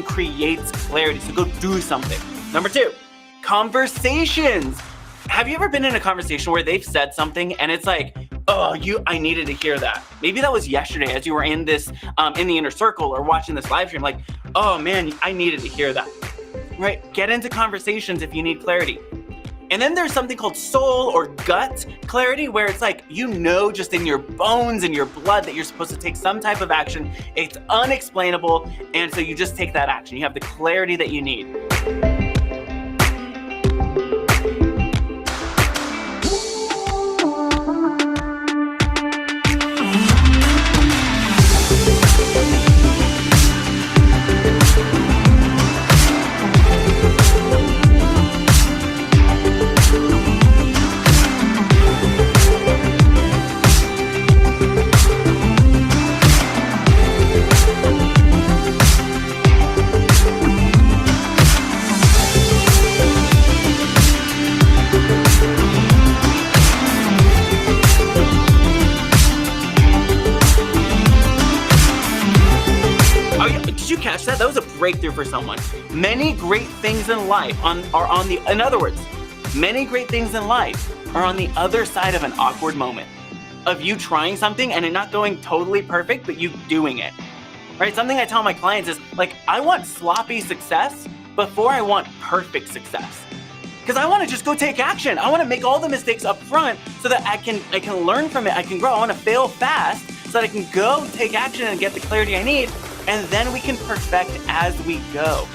creates clarity. So go do something. Number 2, conversations. Have you ever been in a conversation where they've said something and it's like, oh, I needed to hear that. Maybe that was yesterday as you were in this, in the inner circle or watching this live stream, like, oh man, I needed to hear that, right? Get into conversations if you need clarity. And then there's something called soul or gut clarity, where it's like, just in your bones and your blood that you're supposed to take some type of action. It's unexplainable. And so you just take that action. You have the clarity that you need. That was a breakthrough for someone. Many great things in life in other words, many great things in life are on the other side of an awkward moment of you trying something and it not going totally perfect, but you doing it, right? Something I tell my clients is like, I want sloppy success before I want perfect success. Because I want to just go take action. I want to make all the mistakes up front so that I can learn from it. I can grow. I want to fail fast so that I can go take action and get the clarity I need. And then we can perfect as we go.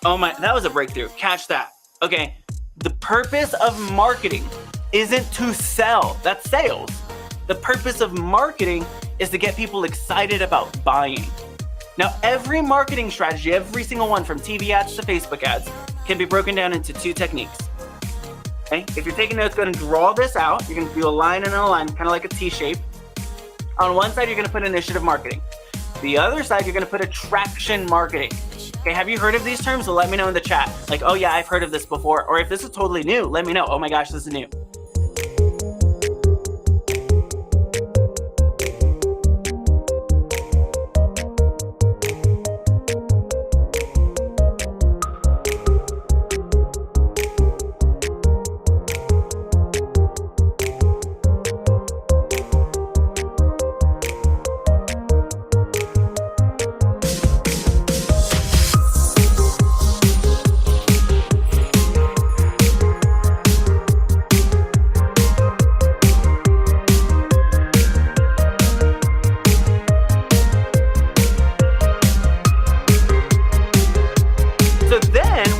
Oh my, that was a breakthrough. Catch that. Okay, the purpose of marketing isn't to sell. That's sales. The purpose of marketing is to get people excited about buying. Now, every marketing strategy, every single one from TV ads to Facebook ads, can be broken down into 2 techniques. Okay, if you're taking notes, go ahead and draw this out. You're gonna do a line and a line, kind of like a T shape. On one side, you're gonna put initiative marketing. The other side, you're gonna put attraction marketing. Okay, have you heard of these terms? So let me know in the chat. Like, oh yeah, I've heard of this before. Or if this is totally new, let me know. Oh my gosh, this is new.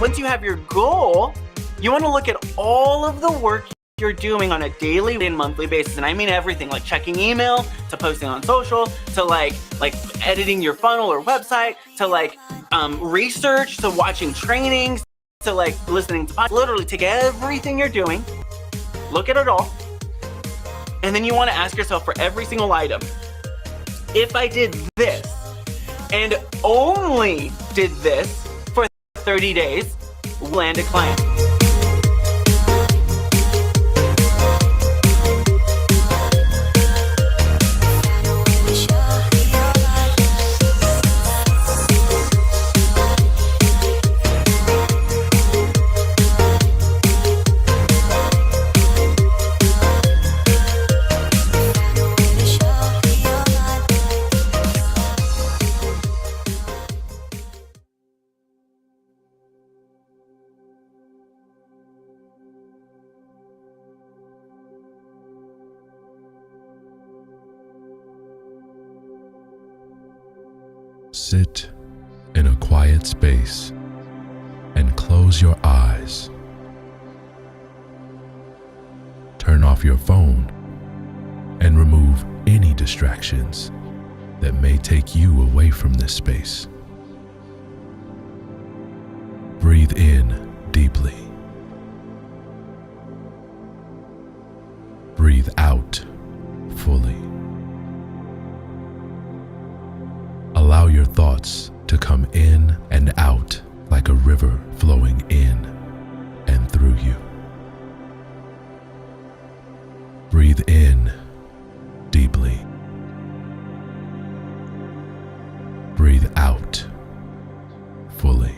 Once you have your goal, you want to look at all of the work you're doing on a daily and monthly basis. And I mean everything, like checking email, to posting on social, to like editing your funnel or website, to research, to watching trainings, to listening to podcasts. Literally take everything you're doing, look at it all, and then you want to ask yourself for every single item, if I did this and only did this for 30 days, land a client. Sit in a quiet space and close your eyes. Turn off your phone and remove any distractions that may take you away from this space. Breathe in deeply. Breathe out fully. Allow your thoughts to come in and out like a river flowing in and through you. Breathe in deeply. Breathe out fully.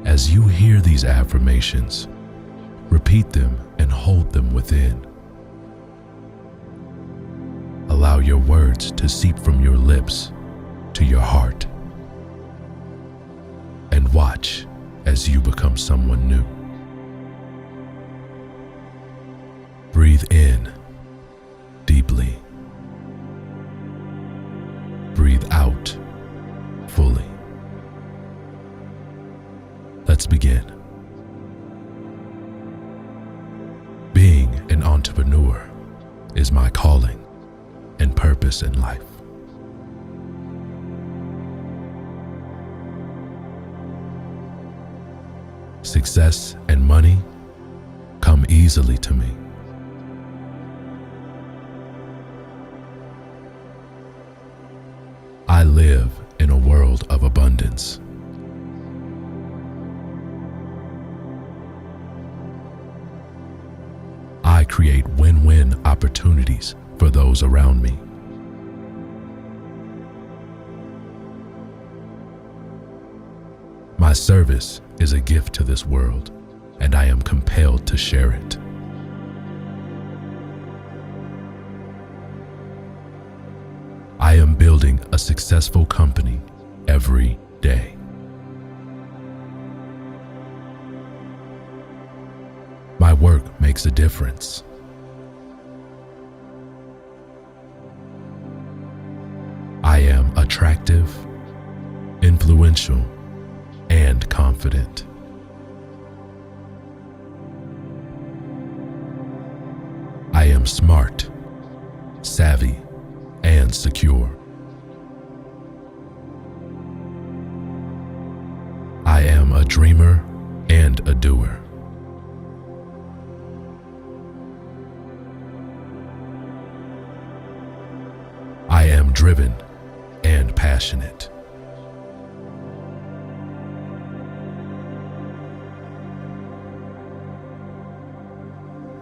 As you hear these affirmations, repeat them and hold them within. Allow your words to seep from your lips to your heart, and watch as you become someone new. Breathe in deeply. Breathe out fully. Let's begin. Being an entrepreneur is my calling and purpose in life. Success and money come easily to me. I live in a world of abundance. I create win-win opportunities for those around me. My service is a gift to this world, and I am compelled to share it. I am building a successful company every day. My work makes a difference. I am attractive, influential, and confident. I am smart, savvy, and secure. I am a dreamer and a doer. I am driven and passionate.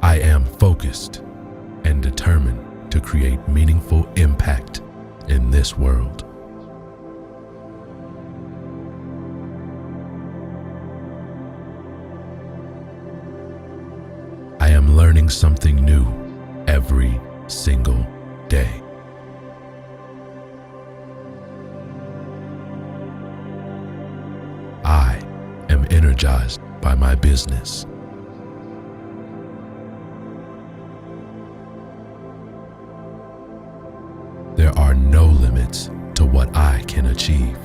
I am focused and determined to create meaningful impact in this world. I am learning something new every single day. I am energized by my business. There are no limits to what I can achieve.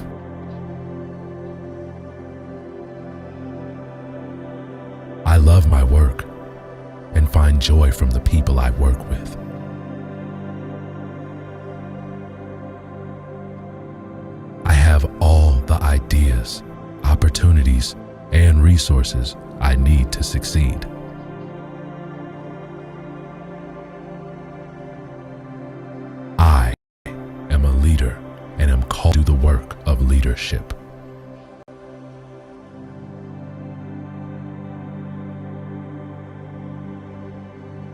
I love my work and find joy from the people I work with. I have all the ideas, opportunities, and resources I need to succeed. I am a leader and am called to do the work of leadership.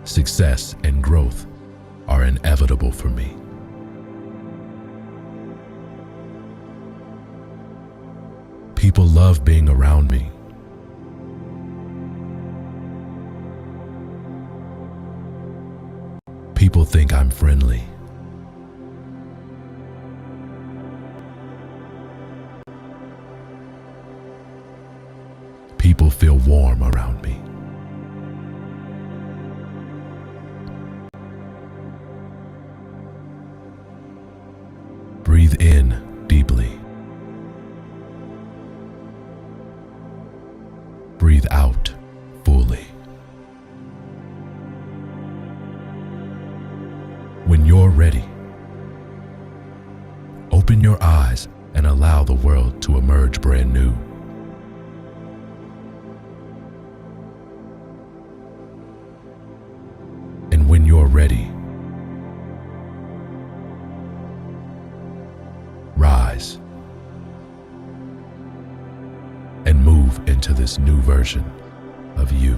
Success and growth are inevitable for me. People love being around me. People think I'm friendly. People feel warm around me. Breathe in deeply. Breathe out fully. When you're ready, open your eyes and allow the world to emerge brand new. And when you're ready, rise and move into this new version of you.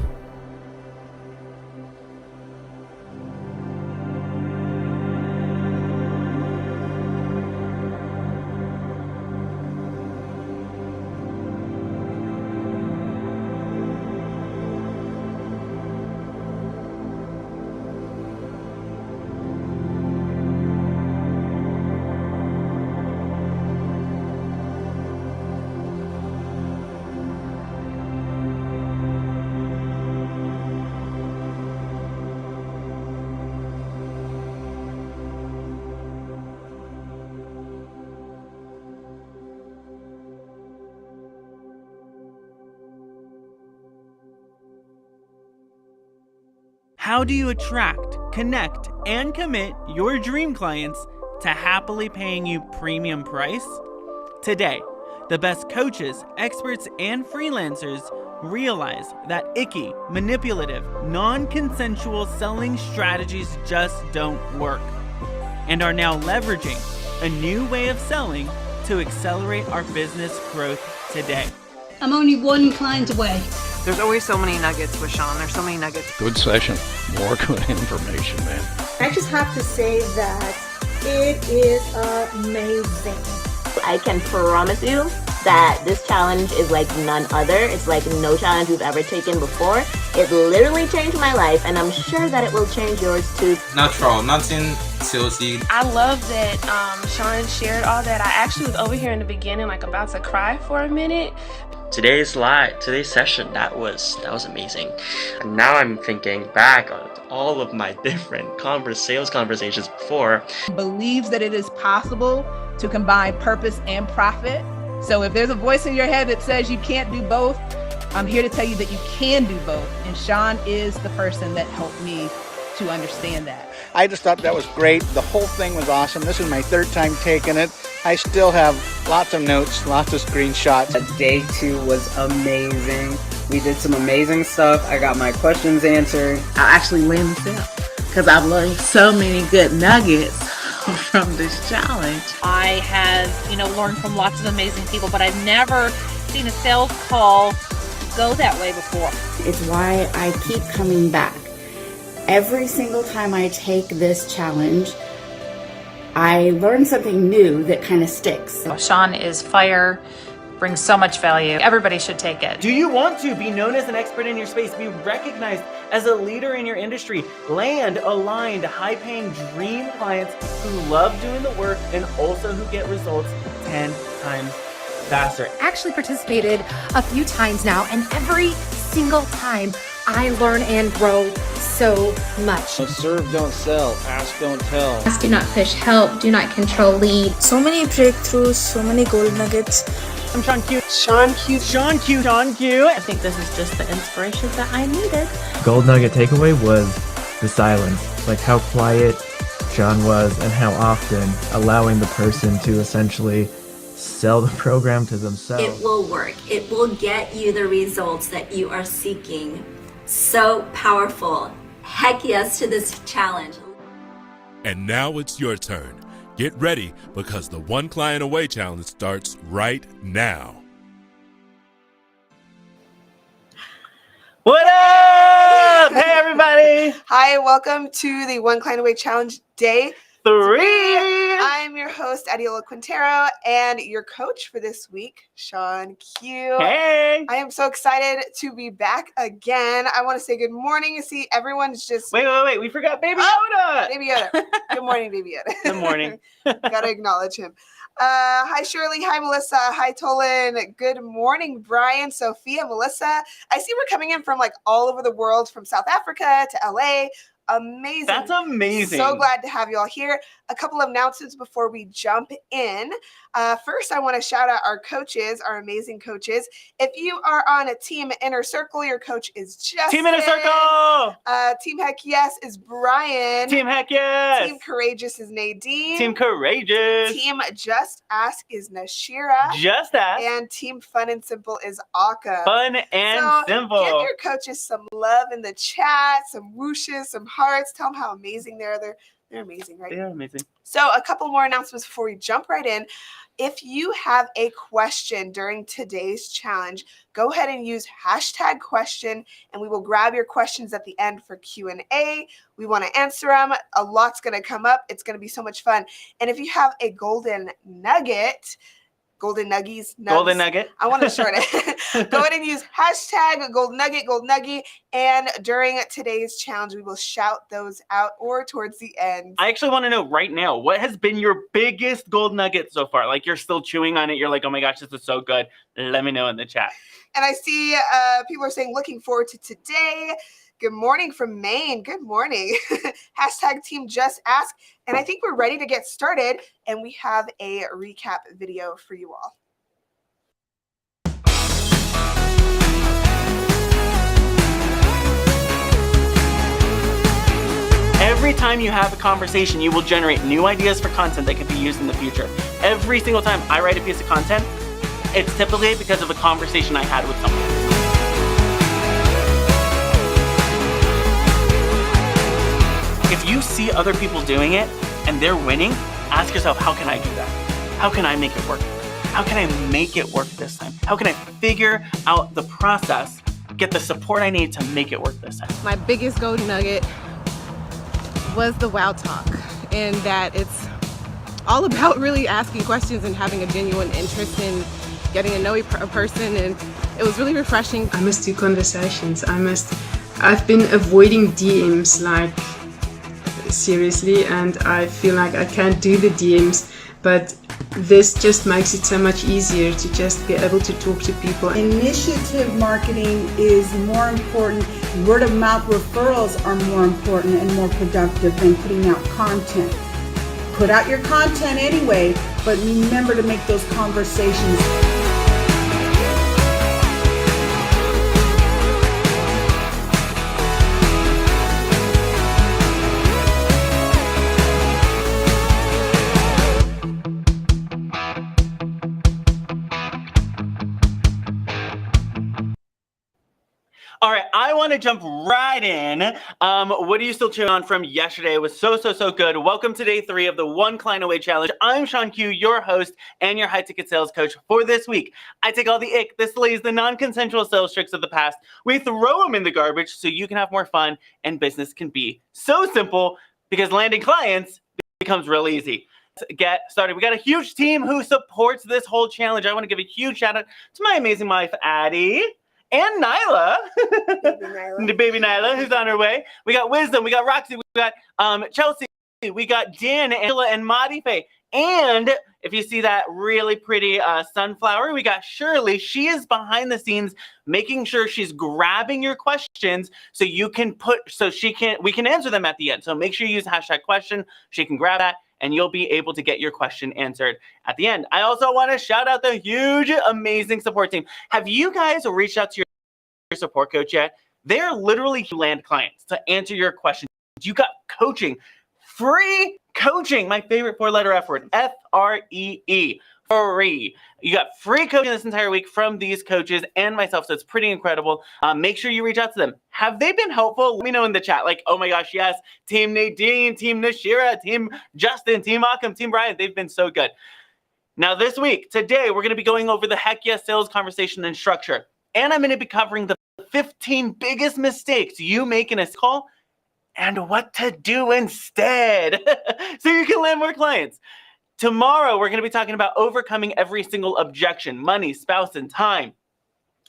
How do you attract, connect, and commit your dream clients to happily paying you premium price? Today, the best coaches, experts, and freelancers realize that icky, manipulative, non-consensual selling strategies just don't work, and are now leveraging a new way of selling to accelerate our business growth today. I'm only one client away. There's always so many nuggets with Sean. There's so many nuggets. Good session. More good information, man. I just have to say that it is amazing. I can promise you that this challenge is like none other. It's like no challenge we've ever taken before. It literally changed my life, and I'm sure that it will change yours too. Natural, nothing salesy. I love that Sean shared all that. I actually was over here in the beginning, like about to cry for a minute. Today's session, that was amazing. And now I'm thinking back on all of my different sales conversations before. Believes that it is possible to combine purpose and profit. So if there's a voice in your head that says you can't do both, I'm here to tell you that you can do both. And Sean is the person that helped me to understand that. I just thought that was great. The whole thing was awesome. This is my third time taking it. I still have lots of notes, lots of screenshots. Day 2 was amazing. We did some amazing stuff. I got my questions answered. I actually landed myself because I've learned so many good nuggets from this challenge. I have, learned from lots of amazing people, but I've never seen a sales call go that way before. It's why I keep coming back. Every single time I take this challenge, I learn something new that kind of sticks. Sean is fire, brings so much value. Everybody should take it. Do you want to be known as an expert in your space, be recognized as a leader in your industry, land aligned, high-paying dream clients who love doing the work and also who get results 10 times faster? Actually participated a few times now, and every single time I learn and grow so much. Serve, don't sell. Ask, don't tell. Ask, do not push. Help, do not control. Lead. So many breakthroughs, so many gold nuggets. I'm Sean Q. Sean Q. Sean Q. Sean Q. I think this is just the inspiration that I needed. Gold nugget takeaway was the silence, like how quiet Sean was and how often allowing the person to essentially sell the program to themselves. It will work. It will get you the results that you are seeking. So powerful. Heck yes to this challenge. And now it's your turn. Get ready because the One Client Away Challenge starts right now. What up? Hey, everybody. Hi, welcome to the One Client Away Challenge Day 3. I'm your host, Adiola Quintero, and your coach for this week, Sean Q. Hey. I am so excited to be back again. I want to say good morning. See, everyone's just... Wait. We forgot Baby Yoda. Baby Yoda. Good morning, Baby Yoda. Good morning. Gotta acknowledge him. Hi, Shirley. Hi, Melissa. Hi, Tolan. Good morning, Brian, Sophia, Melissa. I see we're coming in from like all over the world, from South Africa to LA. amazing. That's amazing. So glad to have you all here. A couple of announcements before we jump in. First, I want to shout out our coaches, our amazing coaches. If you are on a Team Inner Circle, your coach is Justin. Team Inner Circle! Team Heck Yes is Brian. Team Heck Yes! Team Courageous is Nadine. Team Courageous! Team Just Ask is Nashira. Just Ask. And Team Fun and Simple is Aka. Fun and Simple. Give your coaches some love in the chat, some whooshes, some hearts. Tell them how amazing they are. They're amazing, right? They are amazing. So a couple more announcements before we jump right in. If you have a question during today's challenge, go ahead and use #question, and we will grab your questions at the end for Q&A. We want to answer them. A lot's going to come up. It's going to be so much fun. And if you have a golden nugget, golden nuggies, nugs, Golden nugget. I want to short it. Go ahead and use #golden nugget, and during today's challenge, we will shout those out or towards the end. I actually want to know right now, what has been your biggest gold nugget so far? Like you're still chewing on it. You're like, oh my gosh, this is so good. Let me know in the chat. And I see people are saying, looking forward to today. Good morning from Maine. Good morning. #Team Just Ask. And I think we're ready to get started. And we have a recap video for you all. Every time you have a conversation, you will generate new ideas for content that can be used in the future. Every single time I write a piece of content, it's typically because of a conversation I had with someone. If you see other people doing it and they're winning, ask yourself, how can I do that? How can I make it work? How can I make it work this time? How can I figure out the process, get the support I need to make it work this time? My biggest golden nugget was the wow talk, and that it's all about really asking questions and having a genuine interest in getting to know a person, and it was really refreshing. I must do conversations. I've been avoiding DMs like seriously, and I feel like I can't do the DMs, but this just makes it so much easier to just be able to talk to people. Initiative marketing is more important. Word of mouth referrals are more important and more productive than putting out content. Put out your content anyway, but remember to make those conversations. All right, I want to jump right in. What are you still chewing on from yesterday? It was so good. Welcome to day 3 of the One Client Away Challenge. I'm Sean Q, your host and your high-ticket sales coach for this week. I take all the ick, the sleaze, the non-consensual sales tricks of the past. We throw them in the garbage so you can have more fun and business can be so simple, because landing clients becomes real easy. Let's get started. We got a huge team who supports this whole challenge. I want to give a huge shout out to my amazing wife, Addie. And Nyla, the baby Nyla, who's on her way. We got Wisdom, we got Roxy, we got Chelsea, we got Jan, Angela, and Madife. And if you see that really pretty sunflower, we got Shirley. She is behind the scenes, making sure she's grabbing your questions so you can we can answer them at the end. So make sure you use #question. She can grab that, and you'll be able to get your question answered at the end. I also want to shout out the huge, amazing support team. Have you guys reached out to your support coach yet? They're literally land clients to answer your questions. You got coaching, free coaching, my favorite 4-letter F word, F-R-E-E, free. You got free coaching this entire week from these coaches and myself, so it's pretty incredible. Make sure you reach out to them. Have they been helpful? Let me know in the chat. Like, oh my gosh, yes. Team Nadine, Team Nashira, Team Justin, Team Akam, Team Brian. They've been so good. Now this week, today, we're going to be going over the Heck Yes sales conversation and structure. And I'm going to be covering the 15 biggest mistakes you make in a call and what to do instead so you can land more clients. Tomorrow, we're going to be talking about overcoming every single objection, money, spouse, and time.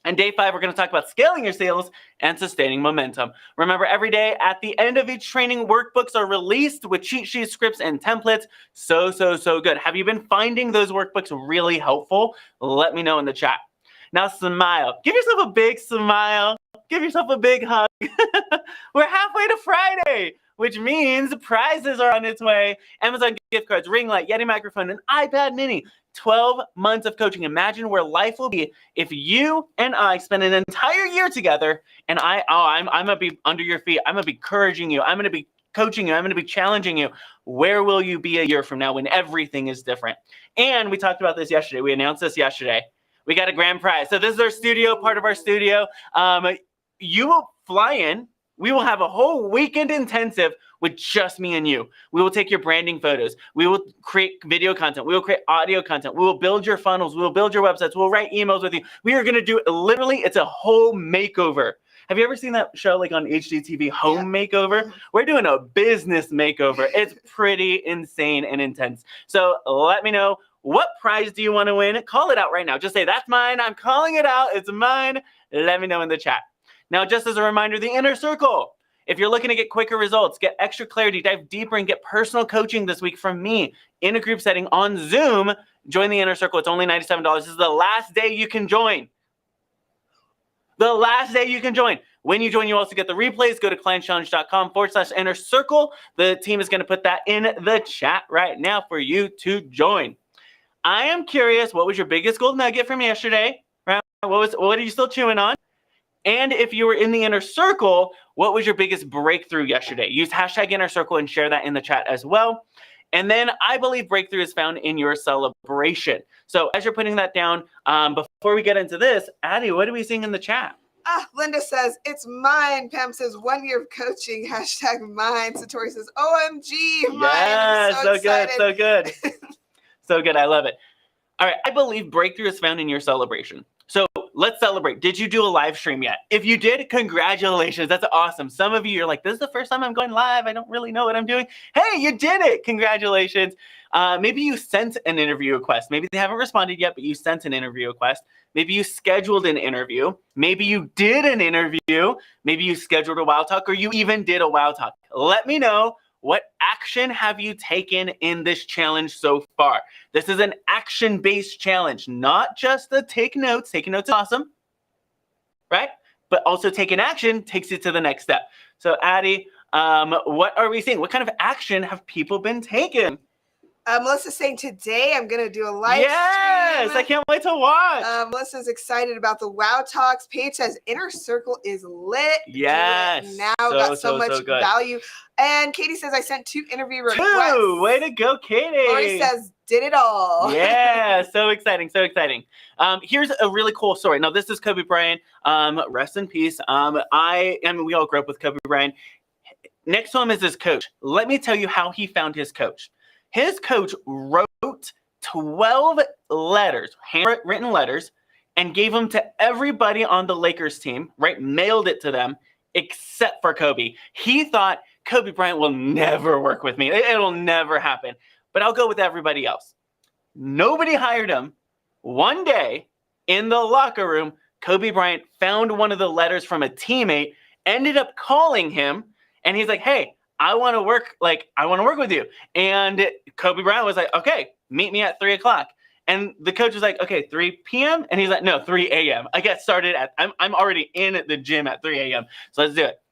And day 5, we're going to talk about scaling your sales and sustaining momentum. Remember, every day at the end of each training, workbooks are released with cheat sheets, scripts, and templates. So good. Have you been finding those workbooks really helpful? Let me know in the chat. Now smile. Give yourself a big smile. Give yourself a big hug. We're halfway to Friday. which means prizes are on its way. Amazon gift cards, ring light, Yeti microphone, an iPad mini. 12 months of coaching. Imagine where life will be if you and I spend an entire year together, and I'm gonna be under your feet. I'm gonna be encouraging you. I'm gonna be coaching you. I'm gonna be challenging you. Where will you be a year from now when everything is different? And we talked about this yesterday. We announced this yesterday. We got a grand prize. So this is our studio, part of our studio. You will fly in. We will have a whole weekend intensive with just me and you. We will take your branding photos. We will create video content. We will create audio content. We will build your funnels. We will build your websites. We'll write emails with you. We are going to do literally, it's a whole makeover. Have you ever seen that show like on HGTV, Home Makeover? We're doing a business makeover. It's pretty insane and intense. So let me know, what prize do you want to win? Call it out right now. Just say, that's mine. I'm calling it out. It's mine. Let me know in the chat. Now, just as a reminder, the inner circle. If you're looking to get quicker results, get extra clarity, dive deeper, and get personal coaching this week from me in a group setting on Zoom, join the inner circle. It's only $97. This is the last day you can join. The last day you can join. When you join, you also get the replays. Go to clientchallenge.com/inner circle. The team is going to put that in the chat right now for you to join. I am curious, what was your biggest gold nugget from yesterday? Right? What are you still chewing on? And if you were in the inner circle, what was your biggest breakthrough yesterday? Use hashtag inner circle and share that in the chat as well. And then I believe breakthrough is found in your celebration. So as you're putting that down, before we get into this, Addie, what are we seeing in the chat? Linda says, it's mine. Pam says, 1 year of coaching, hashtag mine. Satori says, OMG, mine. Yes, I'm so good, excited. so good. So good, I love it. All right, I believe breakthrough is found in your celebration. So let's celebrate. Did you do a live stream yet? If you did, congratulations. That's awesome. Some of you are like, this is the first time I'm going live. I don't really know what I'm doing. Hey, you did it. Congratulations. Maybe you sent an interview request. Maybe they haven't responded yet, but you sent an interview request. Maybe you scheduled an interview. Maybe you did an interview. Maybe you scheduled a Wow Talk, or you even did a Wow Talk. Let me know. What action have you taken in this challenge so far? This is an action-based challenge, not just the take notes. Taking notes is awesome, right? But also taking action takes you to the next step. So Addie, what are we seeing? What kind of action have people been taking? Melissa's saying today I'm going to do a live Yes, stream. I can't wait to watch. Melissa's excited about the Wow Talks. Paige says Inner Circle is lit. Yes. Now So, got so much good. value. And Katie says I sent 2 interview requests. 2, way to go, Katie. Lori says did it all. Yeah, so exciting, so exciting. Here's a really cool story. Now, this is Kobe Bryant. Rest in peace. We all grew up with Kobe Bryant. Next to him is his coach. Let me tell you how he found his coach. His coach wrote 12 letters, handwritten letters, and gave them to everybody on the Lakers team, right? Mailed it to them, except for Kobe. He thought, Kobe Bryant will never work with me. It'll never happen. But I'll go with everybody else. Nobody hired him. One day in the locker room, Kobe Bryant found one of the letters from a teammate, ended up calling him, and he's like, hey, I want to work with you. And Kobe Bryant was like, okay, meet me at 3 o'clock. And the coach was like, okay, 3 p.m. And he's like, no, 3 a.m. I get started I'm already in the gym at 3 a.m. So let's do it.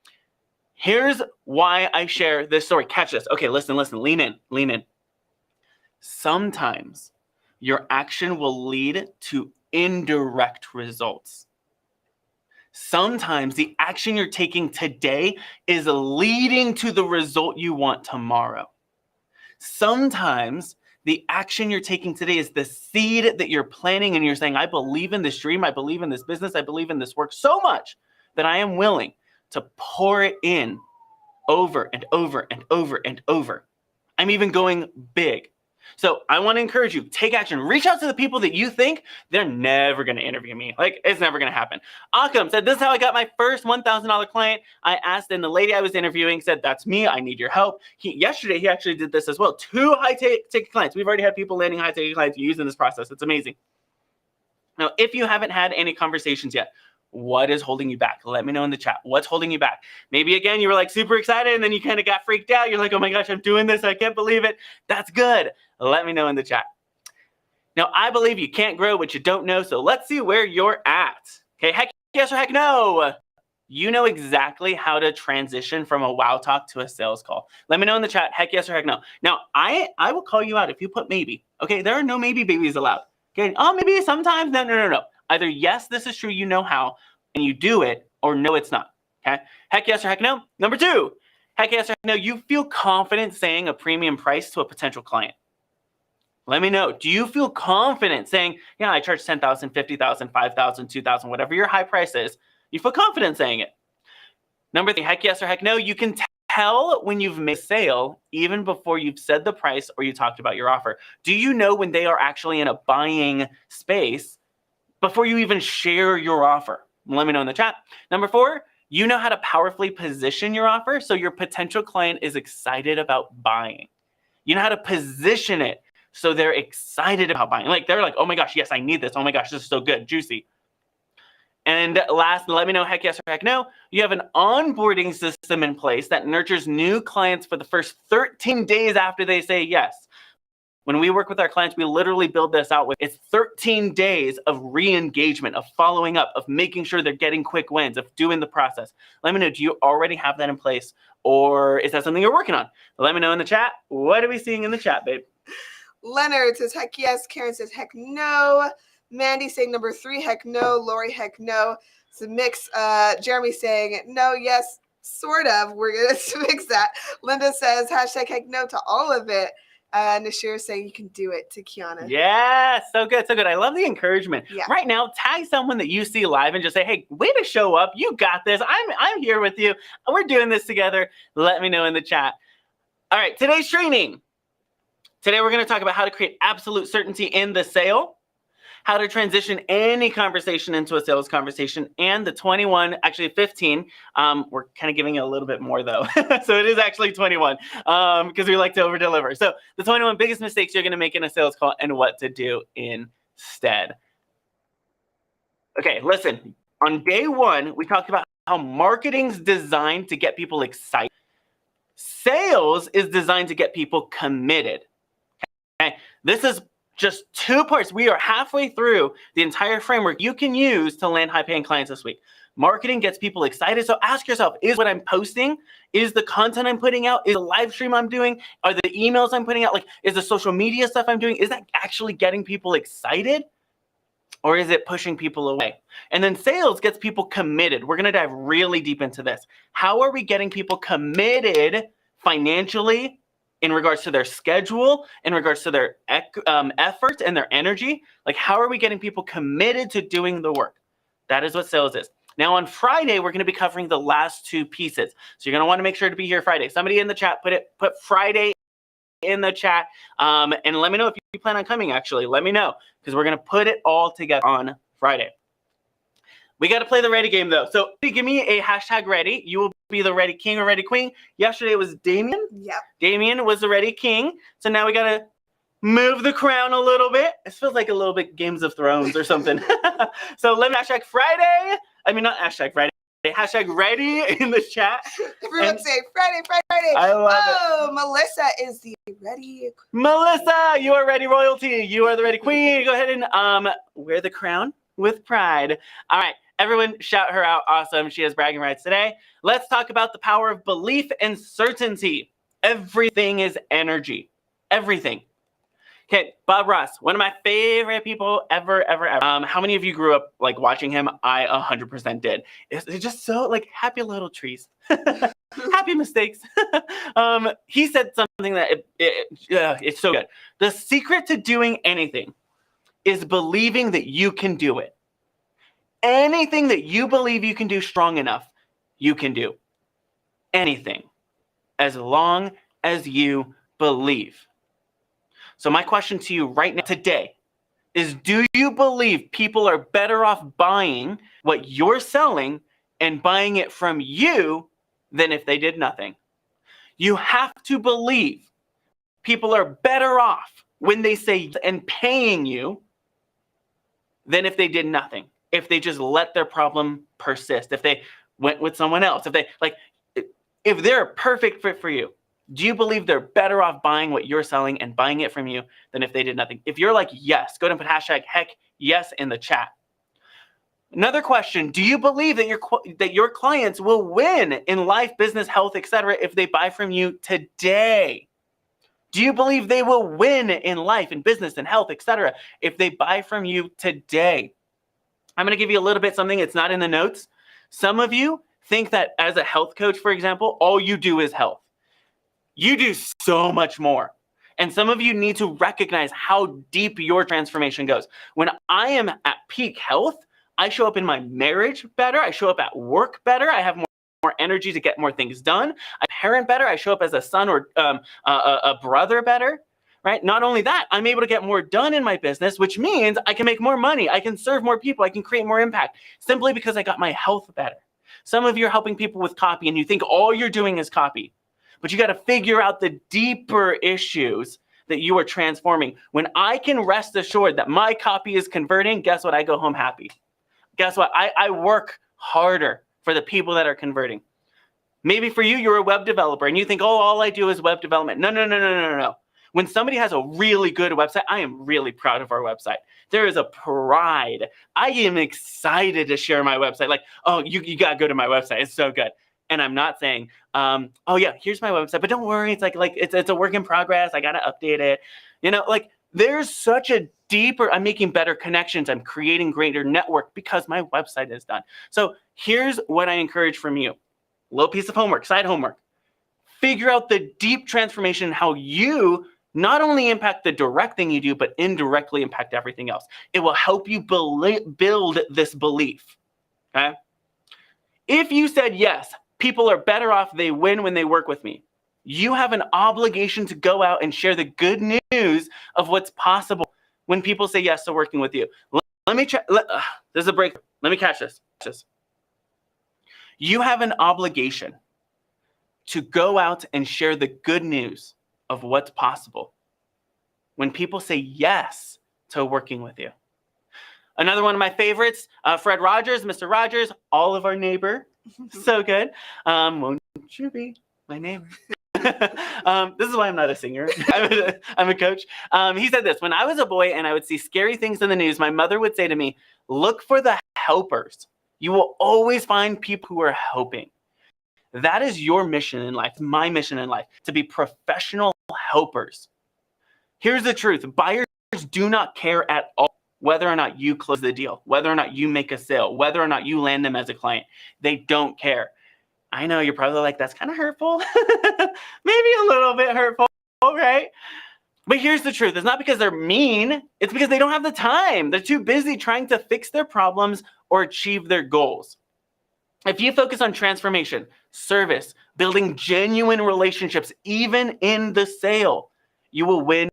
Here's why I share this story. Catch this. Okay, listen, lean in. Sometimes your action will lead to indirect results. Sometimes the action you're taking today is leading to the result you want tomorrow. Sometimes the action you're taking today is the seed that you're planting, and you're saying, I believe in this dream, I believe in this business, I believe in this work so much that I am willing to pour it in over and over and over and over. I'm even going big. So I want to encourage you, take action. Reach out to the people that you think they're never going to interview me. Like, it's never going to happen. Akam said, this is how I got my first $1,000 client. I asked, and the lady I was interviewing said, that's me. I need your help. Yesterday, he actually did this as well. 2 high-ticket clients. We've already had people landing high-ticket clients using this process. It's amazing. Now, if you haven't had any conversations yet, what is holding you back? Let me know in the chat. What's holding you back? Maybe, again, you were like super excited, and then you kind of got freaked out. You're like, oh my gosh, I'm doing this. I can't believe it. That's good. Let me know in the chat. Now, I believe you can't grow what you don't know, so let's see where you're at. Okay, heck yes or heck no? you know exactly how to transition from a wow talk to a sales call? Let me know in the chat, heck yes or heck no. Now, I will call you out if you put maybe. Okay, there are no maybe babies allowed. Okay, oh, maybe sometimes. No. Either yes, this is true, you know how, and you do it, or no, it's not. Okay, heck yes or heck no. Number 2, heck yes or heck no, you feel confident saying a premium price to a potential client. Let me know. Do you feel confident saying, yeah, I charge 10,000, 50,000, 5,000, 2,000, whatever your high price is? You feel confident saying it. Number 3, heck yes or heck no, you can tell when you've made a sale even before you've said the price or you talked about your offer. Do you know when they are actually in a buying space before you even share your offer? Let me know in the chat. Number 4, you know how to powerfully position your offer so your potential client is excited about buying. You know how to position it so they're excited about buying. Like they're like, oh my gosh, yes, I need this. Oh my gosh, this is so good, juicy. And last, let me know, heck yes or heck no, you have an onboarding system in place that nurtures new clients for the first 13 days after they say yes. When we work with our clients, we literally build this out with it's 13 days of re-engagement, of following up, of making sure they're getting quick wins, of doing the process. Let me know, do you already have that in place, or is that something you're working on? Let me know in the chat. What are we seeing in the chat, babe? Leonard says heck yes. Karen says heck no. Mandy saying number 3, heck no. Lori, heck no. It's a mix. Jeremy saying no, yes, sort of. We're going to mix that. Linda says hashtag heck no to all of it. Nashir saying you can do it to Kiana. Yeah, so good, so good. I love the encouragement. Yeah. Right now, tag someone that you see live and just say, hey, way to show up. You got this. I'm here with you. We're doing this together. Let me know in the chat. All right, today's training. Today, we're going to talk about how to create absolute certainty in the sale, how to transition any conversation into a sales conversation, and the 21, actually 15. We're kind of giving it a little bit more though. So it is actually 21 because we like to over deliver. So the 21 biggest mistakes you're going to make in a sales call and what to do instead. Okay, listen, on day 1, we talked about how marketing's designed to get people excited. Sales is designed to get people committed. Okay, this is just 2 parts. We are halfway through the entire framework you can use to land high-paying clients this week. Marketing gets people excited. So ask yourself, is what I'm posting, is the content I'm putting out, is the live stream I'm doing, are the emails I'm putting out, like, is the social media stuff I'm doing, is that actually getting people excited? Or is it pushing people away? And then sales gets people committed. We're going to dive really deep into this. How are we getting people committed financially, in regards to their schedule, in regards to their effort and their energy? Like, how are we getting people committed to doing the work? That is what sales is. Now, on Friday, we're going to be covering the last 2 pieces. So you're going to want to make sure to be here Friday. Somebody in the chat, put Friday in the chat, and let me know if you plan on coming, actually. Let me know, because we're going to put it all together on Friday. We got to play the ready game, though. So give me a hashtag ready. You will be the ready king or ready queen. Yesterday it was Damien. Yep. Damien was the ready king. So now we got to move the crown a little bit. It feels like a little bit Games of Thrones or something. So let me hashtag Friday. I mean, not hashtag Friday. Hashtag ready in the chat. Everyone say Friday, Friday. I love it. Oh, Melissa is the ready. Melissa, you are ready royalty. You are the ready queen. Go ahead and wear the crown with pride. All right. Everyone shout her out. Awesome. She has bragging rights today. Let's talk about the power of belief and certainty. Everything is energy. Everything. Okay, Bob Ross, one of my favorite people ever. How many of you grew up like watching him? I 100% did. It's just so like happy little trees. Happy mistakes. He said something that it's so good. The secret to doing anything is believing that you can do it. Anything that you believe you can do strong enough, you can do. Anything. As long as you believe. So my question to you right now today is, do you believe people are better off buying what you're selling and buying it from you than if they did nothing? You have to believe people are better off when they say and paying you than if they did nothing. If they just let their problem persist, if they went with someone else, if they're a perfect fit for you, do you believe they're better off buying what you're selling and buying it from you than if they did nothing? If you're like, yes, go ahead and put hashtag heck yes in the chat. Another question, do you believe that your clients will win in life, business, health, etc. if they buy from you today? Do you believe they will win in life and business and health, etc. if they buy from you today? I'm going to give you a little bit something. It's not in the notes. Some of you think that as a health coach, for example, all you do is health. You do so much more. And some of you need to recognize how deep your transformation goes. When I am at peak health, I show up in my marriage better. I show up at work better. I have more energy to get more things done. I parent better. I show up as a son or a brother better, right? Not only that, I'm able to get more done in my business, which means I can make more money. I can serve more people. I can create more impact simply because I got my health better. Some of you are helping people with copy and you think all you're doing is copy, but you got to figure out the deeper issues that you are transforming. When I can rest assured that my copy is converting, guess what? I go home happy. Guess what? I work harder for the people that are converting. Maybe for you, you're a web developer and you think, oh, all I do is web development. No. When somebody has a really good website, I am really proud of our website. There is a pride. I am excited to share my website. Like, oh, you got to go to my website. It's so good. And I'm not saying, oh yeah, here's my website, but don't worry. It's like it's a work in progress. I got to update it. Like there's such a deeper, I'm making better connections. I'm creating greater network because my website is done. So here's what I encourage from you. Little piece of homework, side homework. Figure out the deep transformation, how you not only impact the direct thing you do, but indirectly impact everything else. It will help you build this belief, okay? If you said, yes, people are better off, they win when they work with me, you have an obligation to go out and share the good news of what's possible when people say yes to working with you. Let me check. This is a break. Let me catch this. You have an obligation to go out and share the good news of what's possible when people say yes to working with you. Another one of my favorites, Fred Rogers, Mr. Rogers, all of our neighbor. So good. Won't you be my neighbor? This is why I'm not a singer. I'm a coach. He said this, when I was a boy and I would see scary things in the news, my mother would say to me, look for the helpers. You will always find people who are helping. That is your mission in life, my mission in life, to be professional helpers. Here's the truth. Buyers do not care at all whether or not you close the deal, whether or not you make a sale, whether or not you land them as a client. They don't care. I know you're probably like, that's kind of hurtful. Maybe a little bit hurtful, right? But here's the truth. It's not because they're mean. It's because they don't have the time. They're too busy trying to fix their problems or achieve their goals. If you focus on transformation, service, building genuine relationships, even in the sale, you will win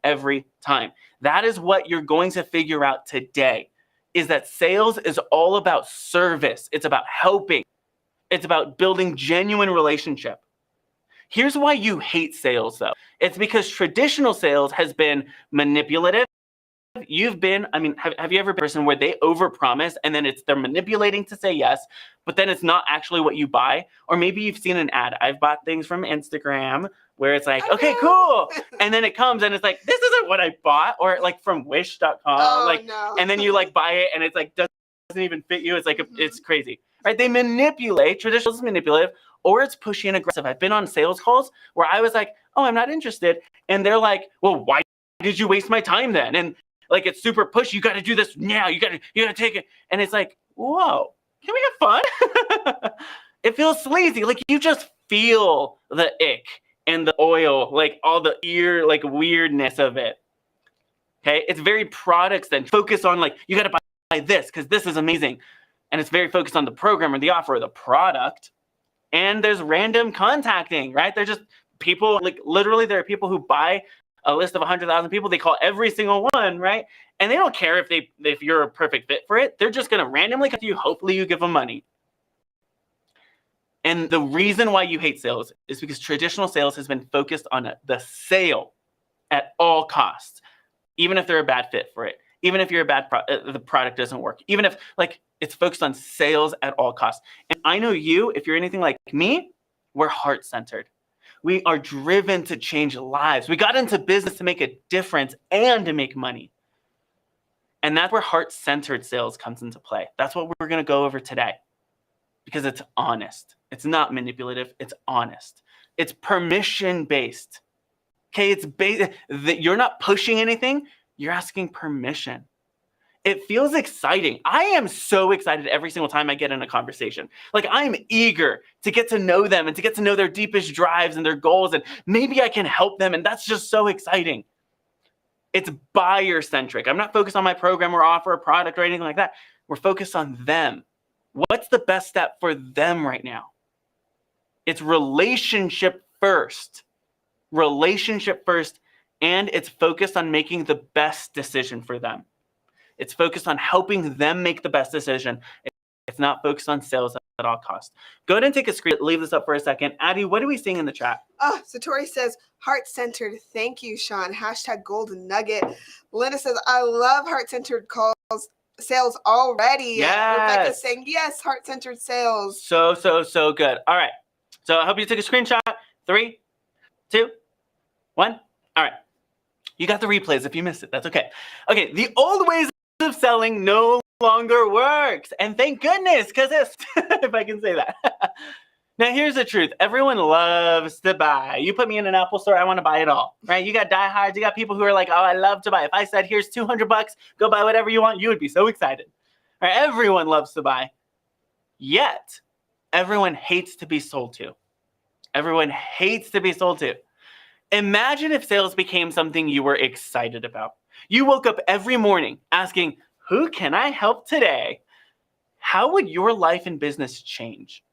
every time. That is what you're going to figure out today, is that sales is all about service. It's about helping. It's about building genuine relationship. Here's why you hate sales, though. It's because traditional sales has been manipulative. Have you ever been a person where they overpromise and then they're manipulating to say yes, but then it's not actually what you buy? Or maybe you've seen an ad. I've bought things from Instagram where it's like, okay, cool. And then it comes and it's like, this isn't what I bought. Or like from wish.com. No. And then you like buy it and it's like, doesn't even fit you. It's like, it's crazy, right? They manipulate. Traditional is manipulative or it's pushy and aggressive. I've been on sales calls where I was like, oh, I'm not interested. And they're like, well, why did you waste my time then? And like, it's super pushy. You got to do this now. You got to take it. And it's like, whoa, can we have fun? It feels sleazy. Like you just feel the ick and the oil, like all the like weirdness of it. Okay. It's very products then. Focus on like, you got to buy this because this is amazing. And it's very focused on the program or the offer or the product. And there's random contacting, right? They're just people, like literally there are people who buy a list of 100,000 people. They call every single one, right? And they don't care if you're a perfect fit for it. They're just going to randomly come to you. Hopefully you give them money. And the reason why you hate sales is because traditional sales has been focused on the sale at all costs, even if they're a bad fit for it, even if you're a bad the product doesn't work, even if like it's focused on sales at all costs. And I know you, if you're anything like me, we're heart-centered. We are driven to change lives. We got into business to make a difference and to make money. And that's where heart-centered sales comes into play. That's what we're going to go over today, because it's honest. It's not manipulative. It's honest. It's permission-based. Okay, it's that you're not pushing anything. You're asking permission. It feels exciting. I am so excited every single time I get in a conversation. Like, I'm eager to get to know them and to get to know their deepest drives and their goals, and maybe I can help them, and that's just so exciting. It's buyer-centric. I'm not focused on my program or offer or product or anything like that. We're focused on them. What's the best step for them right now? It's relationship first. Relationship first, and it's focused on making the best decision for them. It's focused on helping them make the best decision. It's not focused on sales at all costs. Go ahead and take a screen. Leave this up for a second. Addie, what are we seeing in the chat? Oh, Satori says, heart-centered. Thank you, Sean. Hashtag golden nugget. Linda says, I love heart-centered sales already. Yes. Rebecca's saying, yes, heart-centered sales. So good. All right. So I hope you took a screenshot. 3, 2, 1. All right. You got the replays if you missed it. That's okay. Okay, the old ways of selling no longer works. And thank goodness, because it's, if I can say that. Now, here's the truth. Everyone loves to buy. You put me in an Apple store, I want to buy it all, right? You got diehards. You got people who are like, oh, I love to buy. If I said, here's $200, go buy whatever you want, you would be so excited. All right? Everyone loves to buy. Yet, everyone hates to be sold to. Everyone hates to be sold to. Imagine if sales became something you were excited about. You woke up every morning asking, who can I help today? How would your life and business change?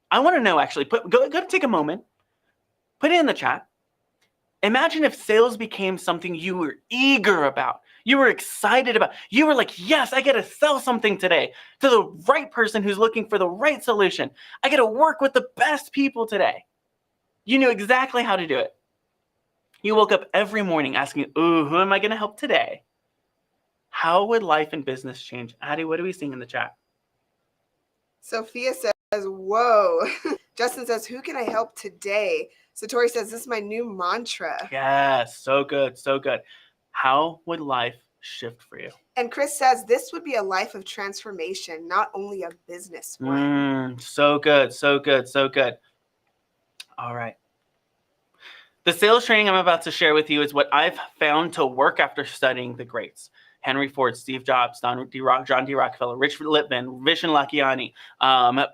I want to know, actually. Go take a moment. Put it in the chat. Imagine if sales became something you were eager about. You were excited about. You were like, yes, I get to sell something today to the right person who's looking for the right solution. I get to work with the best people today. You knew exactly how to do it. You woke up every morning asking, ooh, who am I going to help today? How would life and business change? Addie, what are we seeing in the chat? Sophia says, whoa. Justin says, who can I help today? Satori says, this is my new mantra. Yes, so good, so good. How would life shift for you? And Chris says, this would be a life of transformation, not only a business one. So good, so good, so good. All right. The sales training I'm about to share with you is what I've found to work after studying the greats. Henry Ford, Steve Jobs, John D. Rockefeller, Rich Lippman, Vishen Lakhiani,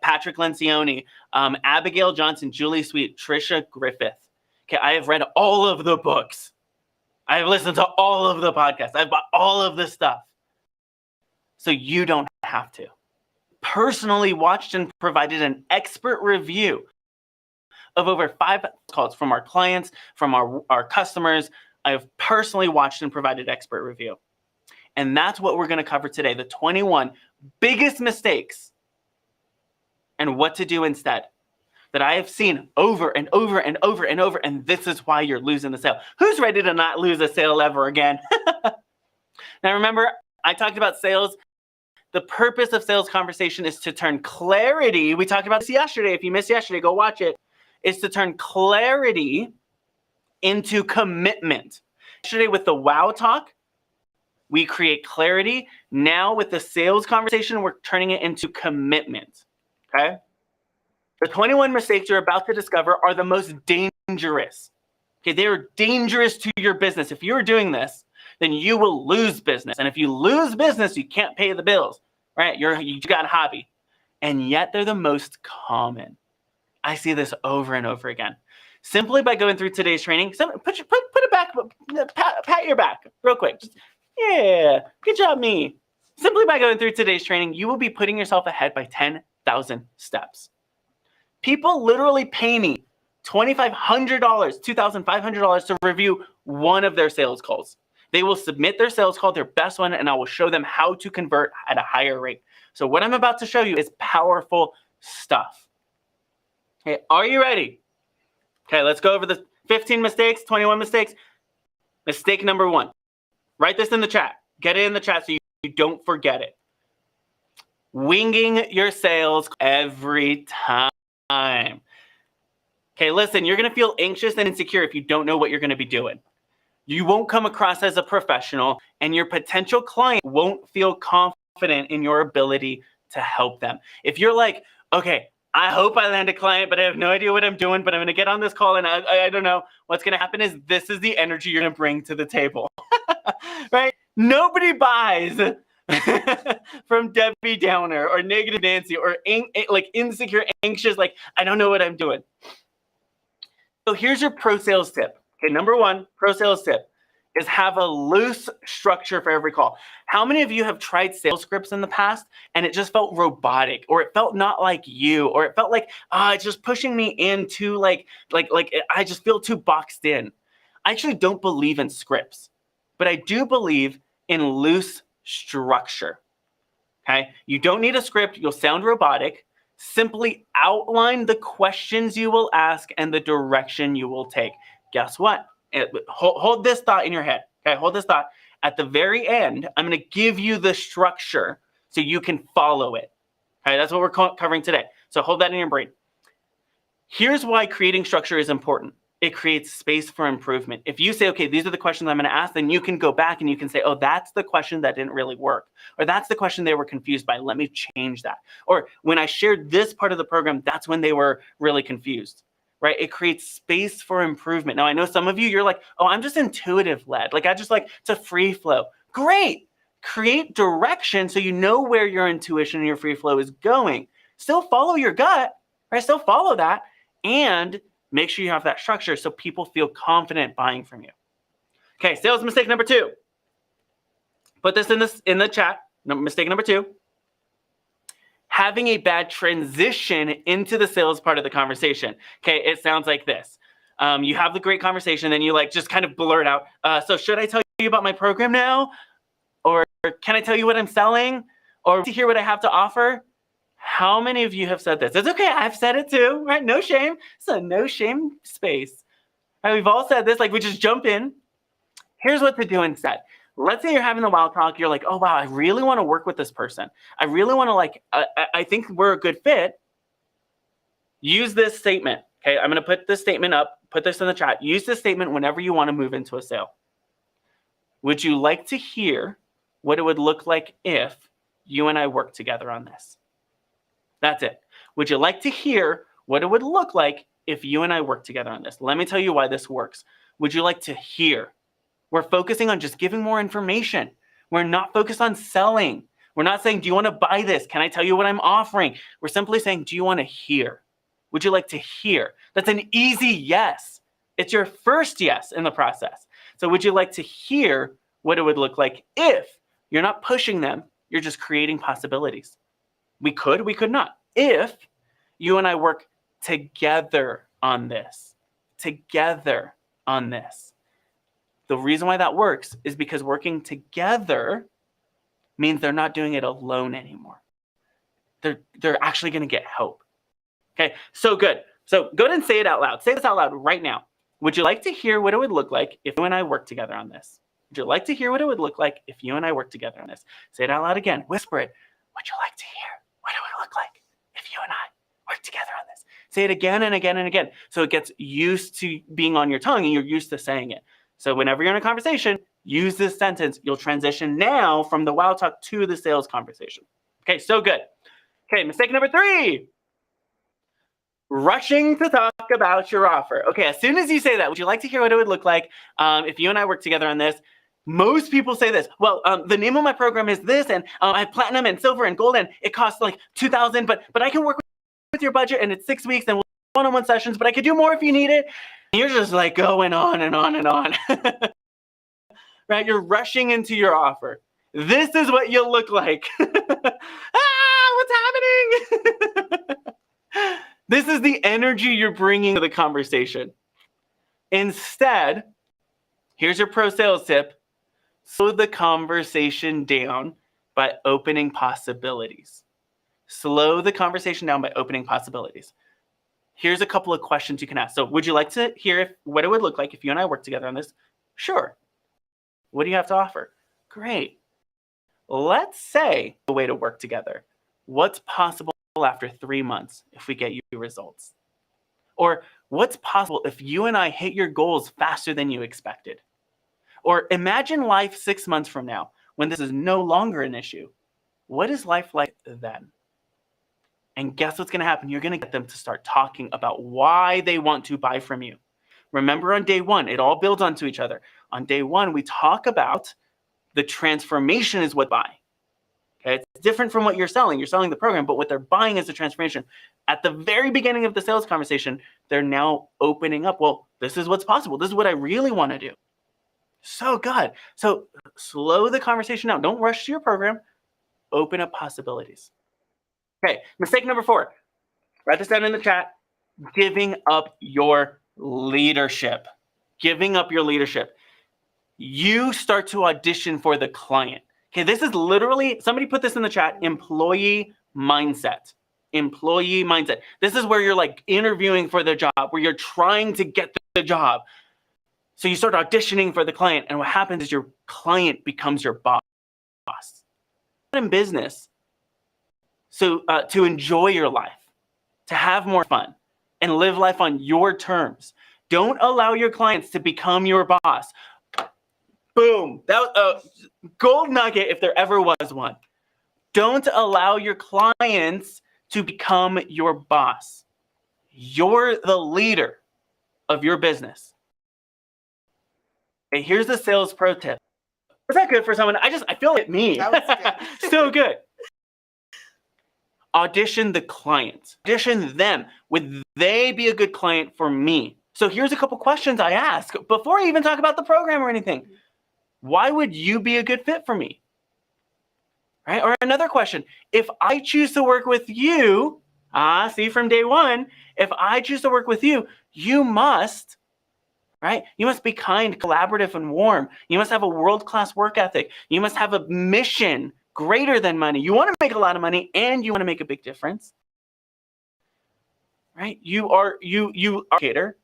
Patrick Lencioni, Abigail Johnson, Julie Sweet, Trisha Griffith. Okay, I have read all of the books. I have listened to all of the podcasts. I've bought all of this stuff. So you don't have to. Personally watched and provided an expert review of over 5 calls from our clients, from our customers. I have personally watched and provided expert review. And that's what we're going to cover today, the 21 biggest mistakes and what to do instead that I have seen over and over and over and over, and this is why you're losing the sale. Who's ready to not lose a sale ever again? Now remember, I talked about sales. The purpose of sales conversation is to turn clarity. We talked about this yesterday. If you missed yesterday, go watch it. Is to turn clarity into commitment. Yesterday with the wow talk, we create clarity. Now with the sales conversation, we're turning it into commitment, okay? The 21 mistakes you're about to discover are the most dangerous. Okay, they are dangerous to your business. If you're doing this, then you will lose business. And if you lose business, you can't pay the bills, right? You got a hobby. And yet they're the most common. I see this over and over again. Simply by going through today's training, put it back, pat your back real quick. Just, yeah, good job, me. Simply by going through today's training, you will be putting yourself ahead by 10,000 steps. People literally pay me $2,500, $2,500 to review one of their sales calls. They will submit their sales call, their best one, and I will show them how to convert at a higher rate. So what I'm about to show you is powerful stuff. Okay, are you ready? Okay, let's go over the 15 mistakes, 21 mistakes. Mistake number 1. Write this in the chat. Get it in the chat so you don't forget it. Winging your sales every time. Okay, listen, you're going to feel anxious and insecure if you don't know what you're going to be doing. You won't come across as a professional, and your potential client won't feel confident in your ability to help them. If you're like, okay, I hope I land a client, but I have no idea what I'm doing, but I'm going to get on this call and I don't know what's going to happen, is this is the energy you're going to bring to the table, right? Nobody buys from Debbie Downer or Negative Nancy or like insecure, anxious, like, I don't know what I'm doing. So here's your pro sales tip. Okay, number one, pro sales tip is have a loose structure for every call. How many of you have tried sales scripts in the past and it just felt robotic, or it felt not like you, or it felt like, it's just pushing me into like I just feel too boxed in? I actually don't believe in scripts, but I do believe in loose structure. Okay, you don't need a script. You'll sound robotic. Simply outline the questions you will ask and the direction you will take. Guess what? Hold this thought in your head. Okay, hold this thought. At the very end, I'm going to give you the structure so you can follow it. Okay, that's what we're covering today. So hold that in your brain. Here's why creating structure is important. It creates space for improvement. If you say, okay, these are the questions I'm going to ask, then you can go back and you can say, oh, that's the question that didn't really work. Or that's the question they were confused by. Let me change that. Or when I shared this part of the program, that's when they were really confused, right? It creates space for improvement. Now, I know some of you, you're like, oh, I'm just intuitive led. Like, I just like to free flow. Great. Create direction so you know where your intuition and your free flow is going. Still follow your gut, right? Still follow that. And make sure you have that structure so people feel confident buying from you. Okay, sales mistake number 2. Put this in the chat. Mistake number 2. Having a bad transition into the sales part of the conversation. Okay, it sounds like this. You have the great conversation, then you like just kind of blurt out, so should I tell you about my program now? Or can I tell you what I'm selling? Or to hear what I have to offer? How many of you have said this? It's okay, I've said it too, right? No shame. It's a no shame space. Right, we've all said this, like we just jump in. Here's what to do instead. Let's say you're having the wow talk. You're like, oh, wow, I really want to work with this person. I really want to like, I think we're a good fit. Use this statement. Okay, I'm going to put this statement up, put this in the chat. Use this statement whenever you want to move into a sale. Would you like to hear what it would look like if you and I worked together on this? That's it. Would you like to hear what it would look like if you and I work together on this? Let me tell you why this works. Would you like to hear? We're focusing on just giving more information. We're not focused on selling. We're not saying, do you want to buy this? Can I tell you what I'm offering? We're simply saying, do you want to hear? Would you like to hear? That's an easy yes. It's your first yes in the process. So would you like to hear what it would look like if you're not pushing them, you're just creating possibilities? We could not. If you and I work together on this, The reason why that works is because working together means they're not doing it alone anymore. They're actually going to get help. Okay, so good. So go ahead and say it out loud. Say this out loud right now. Would you like to hear what it would look like if you and I work together on this? Would you like to hear what it would look like if you and I work together on this? Say it out loud again. Whisper it. Would you like to hear what it would look like if you and I work together on this? Say it again and again and again. So it gets used to being on your tongue and you're used to saying it. So whenever you're in a conversation, use this sentence. You'll transition now from the wow talk to the sales conversation. Okay, so good. Okay, mistake number 3. Rushing to talk about your offer. Okay, as soon as you say that, would you like to hear what it would look like if you and I work together on this? Most people say this. Well, the name of my program is this, and I have platinum and silver and gold, and it costs like $2,000, but I can work with your budget, and it's 6 weeks, and we'll one-on-one sessions, but I could do more if you need it. And you're just like going on and on and on. Right? You're rushing into your offer. This is what you'll look like. What's happening? This is the energy you're bringing to the conversation. Instead, here's your pro sales tip. Slow the conversation down by opening possibilities. Slow the conversation down by opening possibilities. Here's a couple of questions you can ask. So would you like to hear what it would look like if you and I work together on this? Sure. What do you have to offer? Great. Let's say a way to work together. What's possible after 3 months if we get you results? Or what's possible if you and I hit your goals faster than you expected? Or imagine life 6 months from now when this is no longer an issue. What is life like then? And guess what's going to happen? You're going to get them to start talking about why they want to buy from you. Remember, on day one, it all builds onto each other. On day one, we talk about the transformation is what buy. Okay? It's different from what you're selling. You're selling the program, but what they're buying is the transformation. At the very beginning of the sales conversation, they're now opening up. Well, this is what's possible. This is what I really want to do. So good. So slow the conversation down. Don't rush to your program. Open up possibilities. Okay, mistake number 4. Write this down in the chat. Giving up your leadership. Giving up your leadership. You start to audition for the client. Okay, this is literally, somebody put this in the chat, employee mindset. Employee mindset. This is where you're like interviewing for the job, where you're trying to get the job. So you start auditioning for the client, and what happens is your client becomes your boss. In business, so to enjoy your life, to have more fun, and live life on your terms. Don't allow your clients to become your boss. Boom. That gold nugget if there ever was one. Don't allow your clients to become your boss. You're the leader of your business. Okay, here's the sales pro tip. Was that good for someone? I feel like me. That was good. So good. Audition the client. Audition them. Would they be a good client for me? So here's a couple questions I ask before I even talk about the program or anything. Why would you be a good fit for me? Right? Or another question. If I choose to work with you, see from day one, if I choose to work with you, you must, right? You must be kind, collaborative, and warm. You must have a world-class work ethic. You must have a mission greater than money. You want to make a lot of money and you want to make a big difference. Right? You are a cater.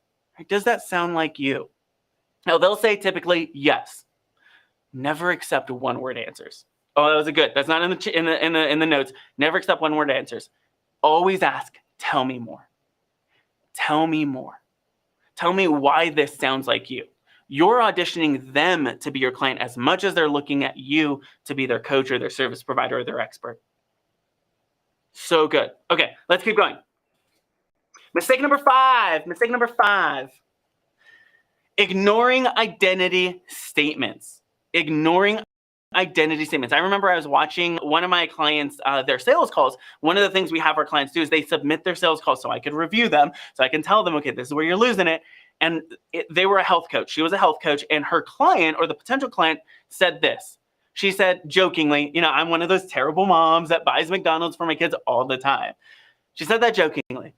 Does that sound like you? Now they'll say typically yes. Never accept one-word answers. Oh, that was a good. That's not in the notes. Never accept one-word answers. Always ask, tell me more. Tell me more. Tell me why this sounds like you. You're auditioning them to be your client as much as they're looking at you to be their coach or their service provider or their expert. So good. Okay, let's keep going. Mistake number 5. Mistake number 5. Ignoring identity statements. Ignoring identity statements. I remember I was watching one of my clients, their sales calls. One of the things we have our clients do is they submit their sales calls so I could review them, so I can tell them, okay, this is where you're losing it. And they were a health coach. She was a health coach, and her client or the potential client said this. She said jokingly, I'm one of those terrible moms that buys McDonald's for my kids all the time. She said that jokingly.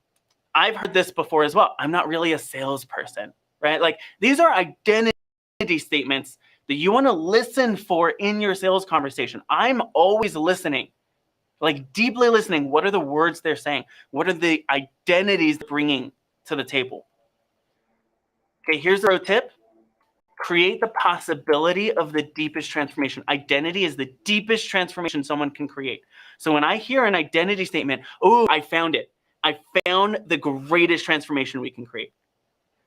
I've heard this before as well. I'm not really a salesperson, right? Like these are identity statements that you want to listen for in your sales conversation. I'm always listening, like deeply listening. What are the words they're saying? What are the identities they're bringing to the table? Okay, here's the pro tip. Create the possibility of the deepest transformation. Identity is the deepest transformation someone can create. So when I hear an identity statement, oh, I found it. I found the greatest transformation we can create,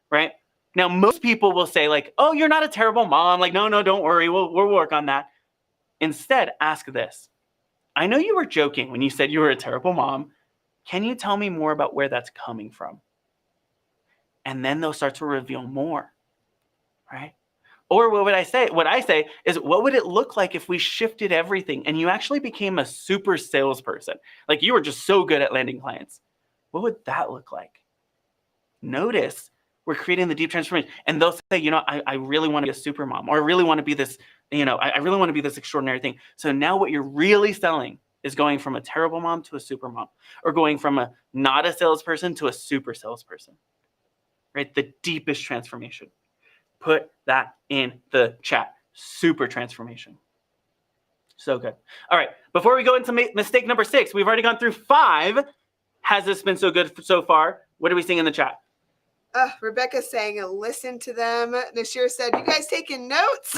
right? Now, most people will say like, oh, you're not a terrible mom. Like, no, don't worry. We'll work on that. Instead, ask this. I know you were joking when you said you were a terrible mom. Can you tell me more about where that's coming from? And then they'll start to reveal more, right? Or what would I say? What I say is, what would it look like if we shifted everything and you actually became a super salesperson? Like you were just so good at landing clients. What would that look like? Notice we're creating the deep transformation. And they'll say, I really want to be a super mom, or I really want to be this, I really want to be this extraordinary thing. So now what you're really selling is going from a terrible mom to a super mom, or going from a not a salesperson to a super salesperson, right? The deepest transformation. Put that in the chat. Super transformation. So good. All right. Before we go into mistake number 6, we've already gone through 5. Has this been so good so far? What are we seeing in the chat? Rebecca's saying, listen to them. Nashir said, you guys taking notes?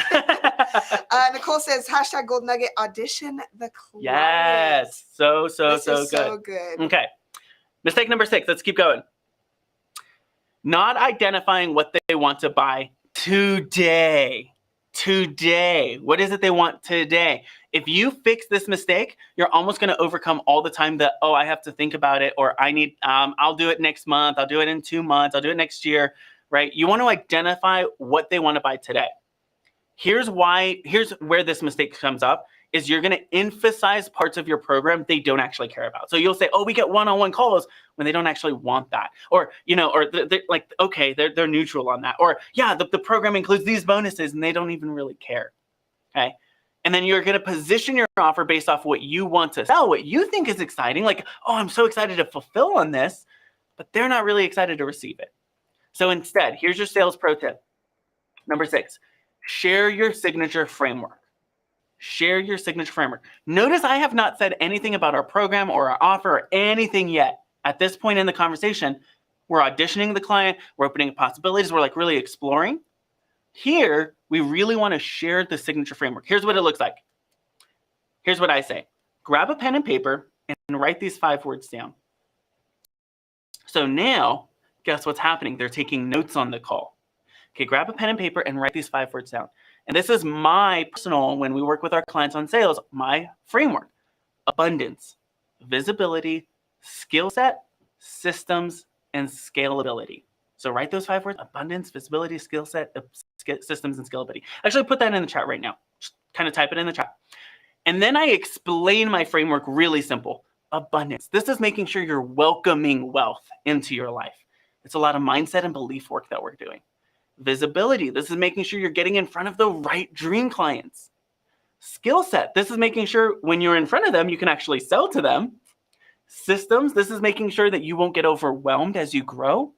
Nicole says, hashtag gold nugget, audition the client. Yes. So good. So good. Okay. Mistake number 6. Let's keep going. Not identifying what they want to buy today. today. What is it they want today? If you fix this mistake, you're almost going to overcome all the time that, oh, I have to think about it, or I need, I'll do it next month. I'll do it in 2 months. I'll do it next year, right? You want to identify what they want to buy today. Here's where this mistake comes up, is you're going to emphasize parts of your program they don't actually care about. So you'll say, oh, we get one-on-one calls, when they don't actually want that. Or, or they're like, okay, they're neutral on that. Or, yeah, the program includes these bonuses, and they don't even really care, okay? And then you're going to position your offer based off what you want to sell, what you think is exciting. Like, oh, I'm so excited to fulfill on this, but they're not really excited to receive it. So instead, here's your sales pro tip. Number 6, share your signature framework. Share your signature framework. Notice I have not said anything about our program or our offer or anything yet. At this point in the conversation, we're auditioning the client, we're opening possibilities, we're like really exploring. Here, we really want to share the signature framework. Here's what it looks like. Here's what I say. Grab a pen and paper and write these 5 words down. So now, guess what's happening? They're taking notes on the call. Okay, grab a pen and paper and write these 5 words down. And this is my personal, when we work with our clients on sales, my framework. Abundance, visibility, skill set, systems, and scalability. So write those 5 words: abundance, visibility, skill set, systems, and scalability. Actually, put that in the chat right now. Just kind of type it in the chat. And then I explain my framework really simple. Abundance. This is making sure you're welcoming wealth into your life. It's a lot of mindset and belief work that we're doing. Visibility. This is making sure you're getting in front of the right dream clients. Skill set. This is making sure when you're in front of them, you can actually sell to them. Systems. This is making sure that you won't get overwhelmed as you grow.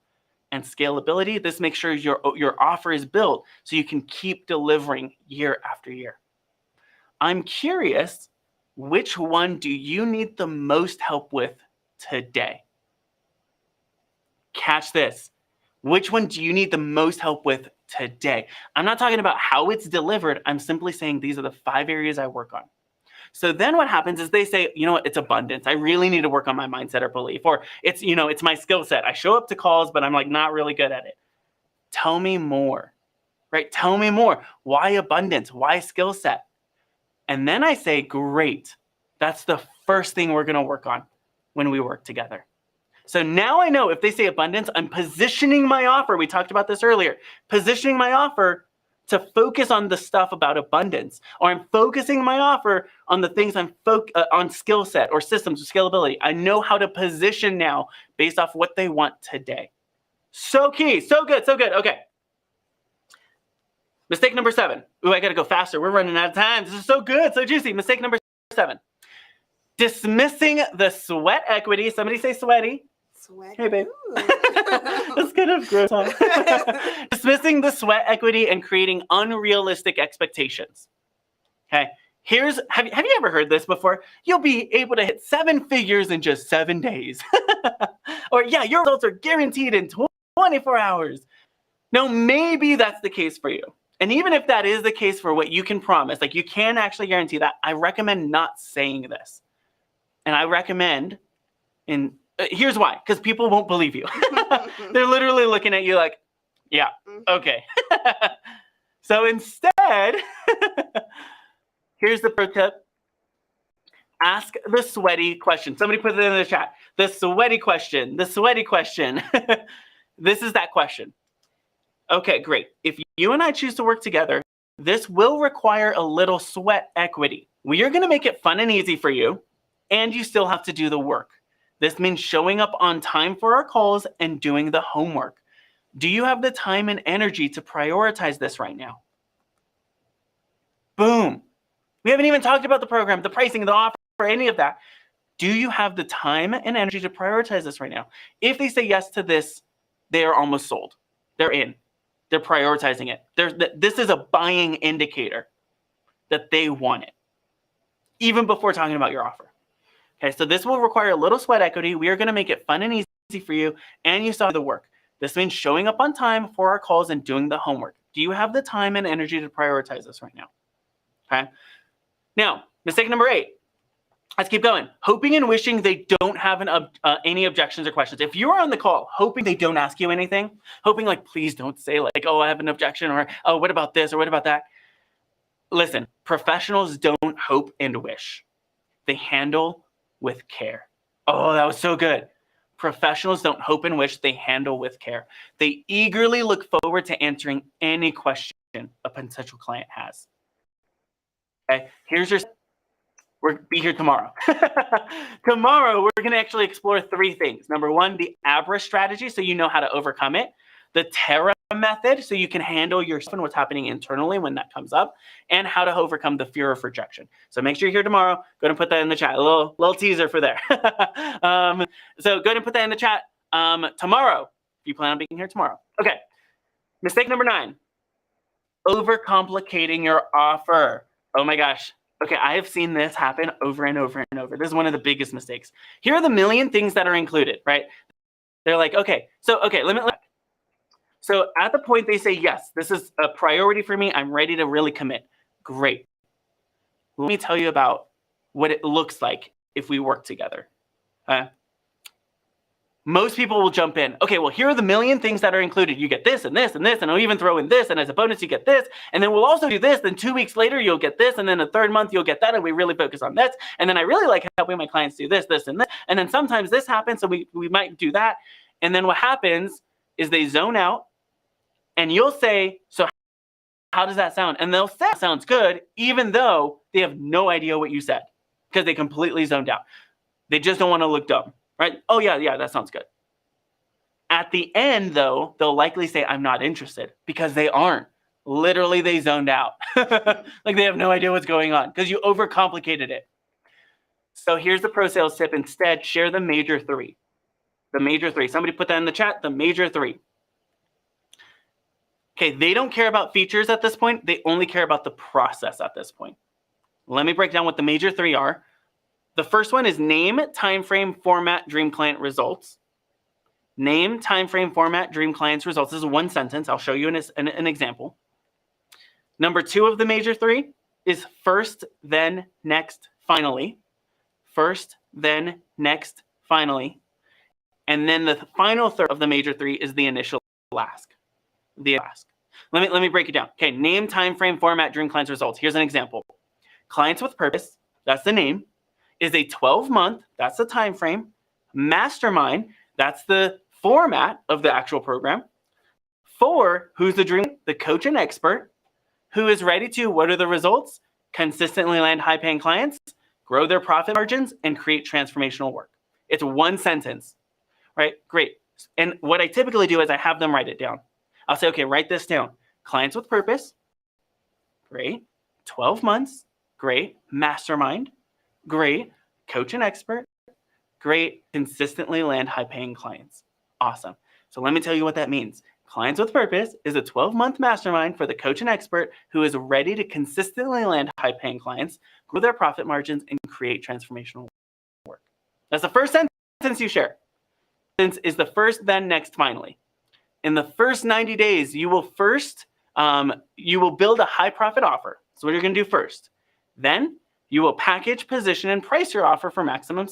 And scalability. This makes sure your offer is built so you can keep delivering year after year. I'm curious, which one do you need the most help with today? Catch this. Which one do you need the most help with today? I'm not talking about how it's delivered. I'm simply saying these are the 5 areas I work on. So then what happens is they say, you know what, it's abundance. I really need to work on my mindset or belief. Or it's, it's my skill set. I show up to calls, but I'm like not really good at it. Tell me more, right? Tell me more. Why abundance? Why skill set? And then I say, great. That's the first thing we're going to work on when we work together. So now I know if they say abundance, I'm positioning my offer. We talked about this earlier. Positioning my offer to focus on the stuff about abundance, or I'm focusing my offer on the things I'm on skill set or systems or scalability. I know how to position now based off what they want today. So key, so good, so good. Okay. Mistake number 7. Ooh, I got to go faster. We're running out of time. This is so good, so juicy. Mistake number 7. Dismissing the sweat equity. Somebody say sweaty. Sweat. Hey, babe. That's kind of gross, huh? Dismissing the sweat equity and creating unrealistic expectations. Okay. Have you ever heard this before? You'll be able to hit 7 figures in just 7 days. Or yeah, your results are guaranteed in 24 hours. No, maybe that's the case for you. And even if that is the case for what you can promise, like you can actually guarantee that, I recommend not saying this. And I recommend here's why, because people won't believe you. They're literally looking at you like, yeah, okay. So instead, here's the pro tip. Ask the sweaty question. Somebody put it in the chat. The sweaty question. The sweaty question. This is that question. Okay, great. If you and I choose to work together, this will require a little sweat equity. We are going to make it fun and easy for you, and you still have to do the work. This means showing up on time for our calls and doing the homework. Do you have the time and energy to prioritize this right now? Boom. We haven't even talked about the program, the pricing, the offer, any of that. Do you have the time and energy to prioritize this right now? If they say yes to this, they are almost sold. They're in. They're prioritizing it. This is a buying indicator that they want it, even before talking about your offer. Okay, so this will require a little sweat equity. We are going to make it fun and easy for you, and you saw the work. This means showing up on time for our calls and doing the homework. Do you have the time and energy to prioritize this right now? Okay. Now, mistake number 8. Let's keep going. Hoping and wishing they don't have any objections or questions. If you're on the call, hoping they don't ask you anything, hoping like, please don't say like, oh, I have an objection, or oh, what about this, or what about that? Listen, professionals don't hope and wish. They handle with care. Oh, that was so good. Professionals don't hope and wish, they handle with care. They eagerly look forward to answering any question a potential client has. Okay, here's your, be here tomorrow. Tomorrow, we're gonna actually explore 3 things. Number 1, the ABRA strategy, so you know how to overcome it. The TERRA method, so you can handle yourself and what's happening internally when that comes up, and how to overcome the fear of rejection. So make sure you're here tomorrow. Go ahead and put that in the chat. A little teaser for there. So go ahead and put that in the chat tomorrow, if you plan on being here tomorrow. Okay, mistake number 9, overcomplicating your offer. Oh my gosh. Okay, I have seen this happen over and over and over. This is one of the biggest mistakes. Here are the million things that are included, right? They're like, okay, let me. So at the point they say, yes, this is a priority for me. I'm ready to really commit. Great. Let me tell you about what it looks like if we work together. Most people will jump in. Okay, well, here are the million things that are included. You get this and this and this, and I'll even throw in this, and as a bonus, you get this, and then we'll also do this. Then 2 weeks later, you'll get this, and then the 3rd month, you'll get that, and we really focus on this. And then I really like helping my clients do this, this, and this. And then sometimes this happens, so we might do that. And then what happens is they zone out, and you'll say, so how does that sound? And they'll say, sounds good, even though they have no idea what you said, because they completely zoned out. They just don't want to look dumb, right? Oh, yeah, that sounds good. At the end, though, they'll likely say, I'm not interested, because they aren't. Literally, they zoned out. Like they have no idea what's going on, because you overcomplicated it. So here's the pro sales tip. Instead, share the major 3. The major 3. Somebody put that in the chat, the major 3. Okay, they don't care about features at this point. They only care about the process at this point. Let me break down what the major 3 are. The first one is name, timeframe, format, dream client results. Name, timeframe, format, dream client's results. This is 1 sentence. I'll show you an example. Number 2 of the major 3 is first, then, next, finally. First, then, next, finally. And then the final third of the major 3 is the initial ask. Let me break it down. Okay, name, time frame, format, dream clients results. Here's an example. Clients with Purpose, that's the name, is a 12-month, that's the time frame. Mastermind, that's the format of the actual program. 4, who's the dream? The coach and expert, who is ready to, what are the results? Consistently land high-paying clients, grow their profit margins, and create transformational work. It's 1 sentence, right? Great. And what I typically do is I have them write it down. I'll say, okay, write this down. Clients with Purpose, great. 12 months, great. Mastermind, great. Coach and expert, great. Consistently land high-paying clients. Awesome. So let me tell you what that means. Clients with Purpose is a 12-month mastermind for the coach and expert who is ready to consistently land high-paying clients, grow their profit margins, and create transformational work. That's the first sentence you share. Sentence is the first, then, next, finally. In the first 90 days, you will build a high profit offer. That's what you're going to do first. Then you will package, position, and price your offer for maximum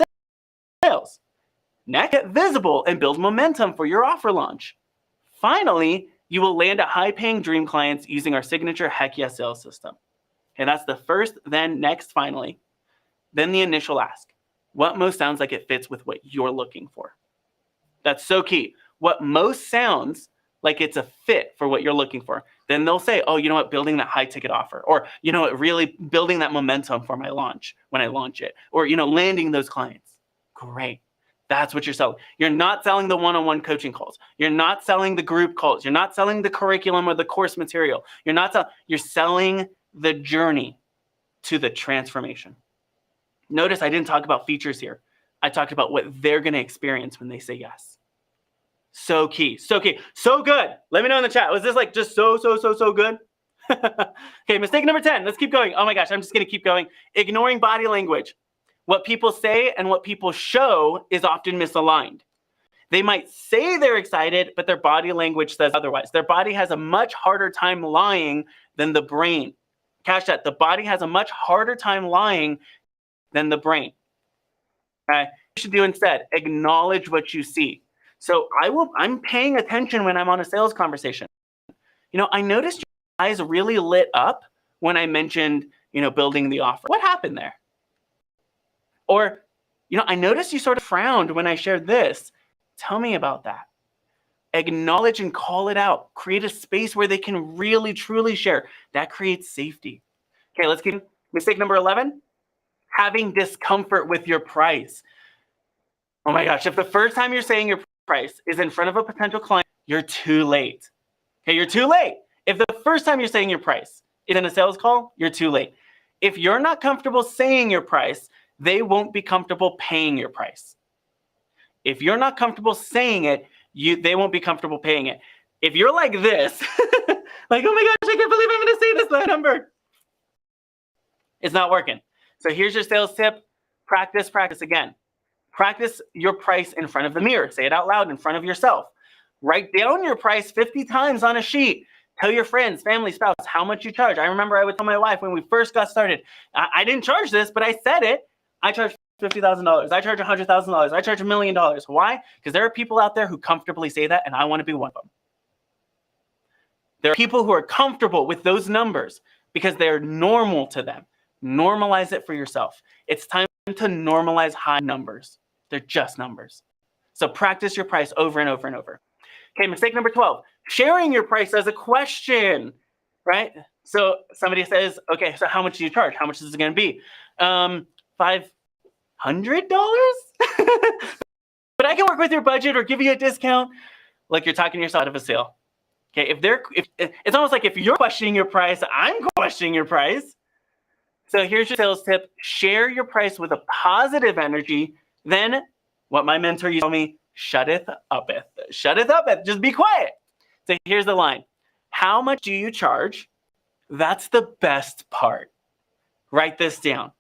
sales. Next, get visible and build momentum for your offer launch. Finally, you will land a high-paying dream clients using our signature Heck Yes sales system. And that's the first, then, next, finally. Then the initial ask. What most sounds like it fits with what you're looking for. That's so key. What most sounds like it's a fit for what you're looking for. Then they'll say, oh, you know what, building that high ticket offer, or, you know what, really building that momentum for my launch when I launch it, or, you know, landing those clients. Great. That's what you're selling. You're not selling the one-on-one coaching calls. You're not selling the group calls. You're not selling the curriculum or the course material. You're selling the journey to the transformation. Notice I didn't talk about features here. I talked about what they're going to experience when they say yes. So key, so key, so good. Let me know in the chat. Was this like just so good? Okay, mistake number 10. Let's keep going. Oh my gosh, I'm just going to keep going. Ignoring body language. What people say and what people show is often misaligned. They might say they're excited, but their body language says otherwise. Their body has a much harder time lying than the brain. Catch that. The body has a much harder time lying than the brain. Okay? You should do instead, acknowledge what you see. So I'm paying attention when I'm on a sales conversation. You know, I noticed your eyes really lit up when I mentioned, building the offer? What happened there? Or, I noticed you sort of frowned when I shared this. Tell me about that. Acknowledge and call it out. Create a space where they can really, truly share. That creates safety. Okay, let's keep mistake number 11. Having discomfort with your price. Oh my gosh, if the first time you're saying your price is in front of a potential client, you're too late. Okay, you're too late. If the first time you're saying your price is in a sales call, you're too late. If you're not comfortable saying your price, they won't be comfortable paying your price. If you're not comfortable saying it, they won't be comfortable paying it. If you're like this, like, oh my gosh, I can't believe I'm going to say this number. It's not working. So here's your sales tip. Practice again. Practice your price in front of the mirror. Say it out loud in front of yourself. Write down your price 50 times on a sheet. Tell your friends, family, spouse how much you charge. I remember I would tell my wife when we first got started, I didn't charge this, but I said it. I charge $50,000. I charge $100,000. I charge $1 million. Why? Because there are people out there who comfortably say that, and I want to be one of them. There are people who are comfortable with those numbers because they're normal to them. Normalize it for yourself. It's time to normalize high numbers. They're just numbers. So practice your price over and over and over. Okay, mistake number 12, sharing your price as a question, right? So somebody says, okay, so how much do you charge? How much is it going to be? $500? But I can work with your budget or give you a discount. Like you're talking yourself out of a sale. Okay, if it's almost like if you're questioning your price, I'm questioning your price. So here's your sales tip. Share your price with a positive energy. Then what my mentor used to tell me, shutteth uppeth. Shutteth uppeth. Just be quiet. So here's the line. How much do you charge? That's the best part. Write this down.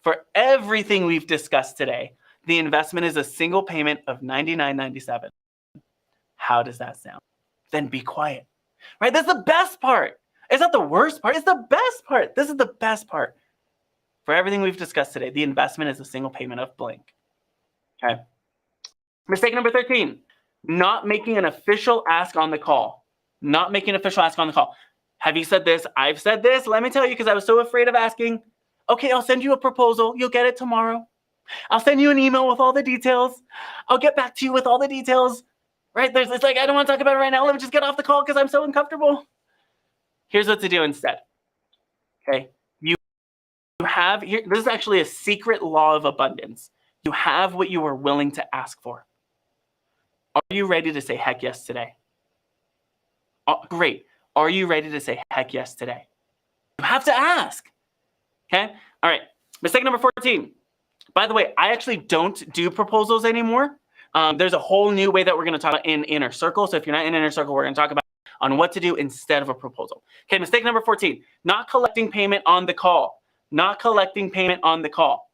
For everything we've discussed today, the investment is a single payment of $99.97. How does that sound? Then be quiet. Right? That's the best part. It's not the worst part. It's the best part. This is the best part. For everything we've discussed today, the investment is a single payment of blank. Okay. Mistake number 13, not making an official ask on the call. Not making an official ask on the call. Have you said this? I've said this. Let me tell you, because I was so afraid of asking. Okay, I'll send you a proposal. You'll get it tomorrow. I'll send you an email with all the details. I'll get back to you with all the details. Right? It's like, I don't want to talk about it right now. Let me just get off the call because I'm so uncomfortable. Here's what to do instead. Okay. This is actually a secret law of abundance. You have what you are willing to ask for. Are you ready to say heck yes today? Great. Are you ready to say heck yes today? You have to ask. Okay? All right. Mistake number 14. By the way, I actually don't do proposals anymore. There's a whole new way that we're going to talk about in Inner Circle. So if you're not in Inner Circle, we're going to talk about on what to do instead of a proposal. Okay, mistake number 14. Not collecting payment on the call. Not collecting payment on the call.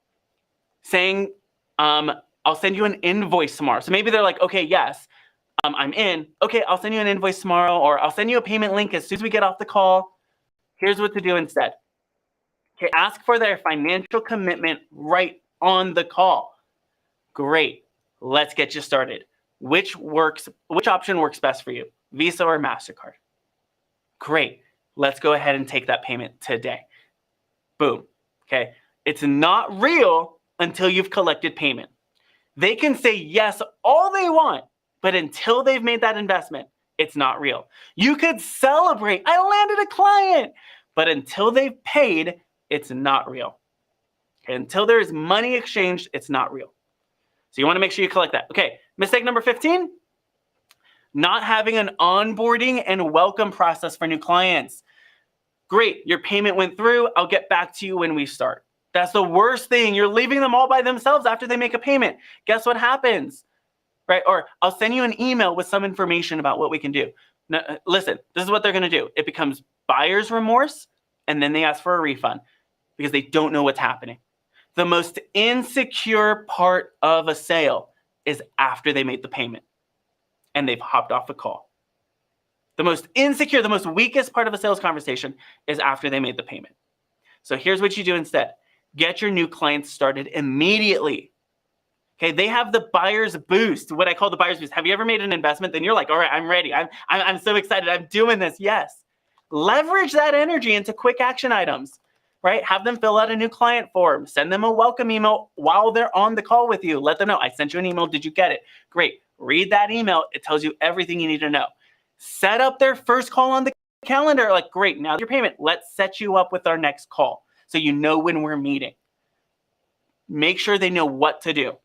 Saying, I'll send you an invoice tomorrow. So maybe they're like, okay, yes, I'm in. Okay, I'll send you an invoice tomorrow, or I'll send you a payment link as soon as we get off the call. Here's what to do instead. Okay, ask for their financial commitment right on the call. Great. Let's get you started. Which option works best for you? Visa or MasterCard? Great. Let's go ahead and take that payment today. Boom. Okay. It's not real until you've collected payment. They can say yes all they want, but until they've made that investment, it's not real. You could celebrate, I landed a client, but until they've paid, it's not real. Okay. Until there is money exchanged, it's not real. So you want to make sure you collect that. Okay. Mistake number 15, not having an onboarding and welcome process for new clients. Great, your payment went through. I'll get back to you when we start. That's the worst thing. You're leaving them all by themselves after they make a payment. Guess what happens? Right? Or I'll send you an email with some information about what we can do. Now, listen, this is what they're going to do. It becomes buyer's remorse, and then they ask for a refund because they don't know what's happening. The most insecure part of a sale is after they made the payment and they've hopped off a call. The most insecure, the most weakest part of a sales conversation is after they made the payment. So here's what you do instead. Get your new clients started immediately. Okay, they have the buyer's boost, what I call the buyer's boost. Have you ever made an investment? Then you're like, all right, I'm ready. I'm so excited. I'm doing this. Yes. Leverage that energy into quick action items, right? Have them fill out a new client form. Send them a welcome email while they're on the call with you. Let them know, I sent you an email. Did you get it? Great. Read that email. It tells you everything you need to know. Set up their first call on the calendar. Like, great, now your payment. Let's set you up with our next call so you know when we're meeting. Make sure they know what to do.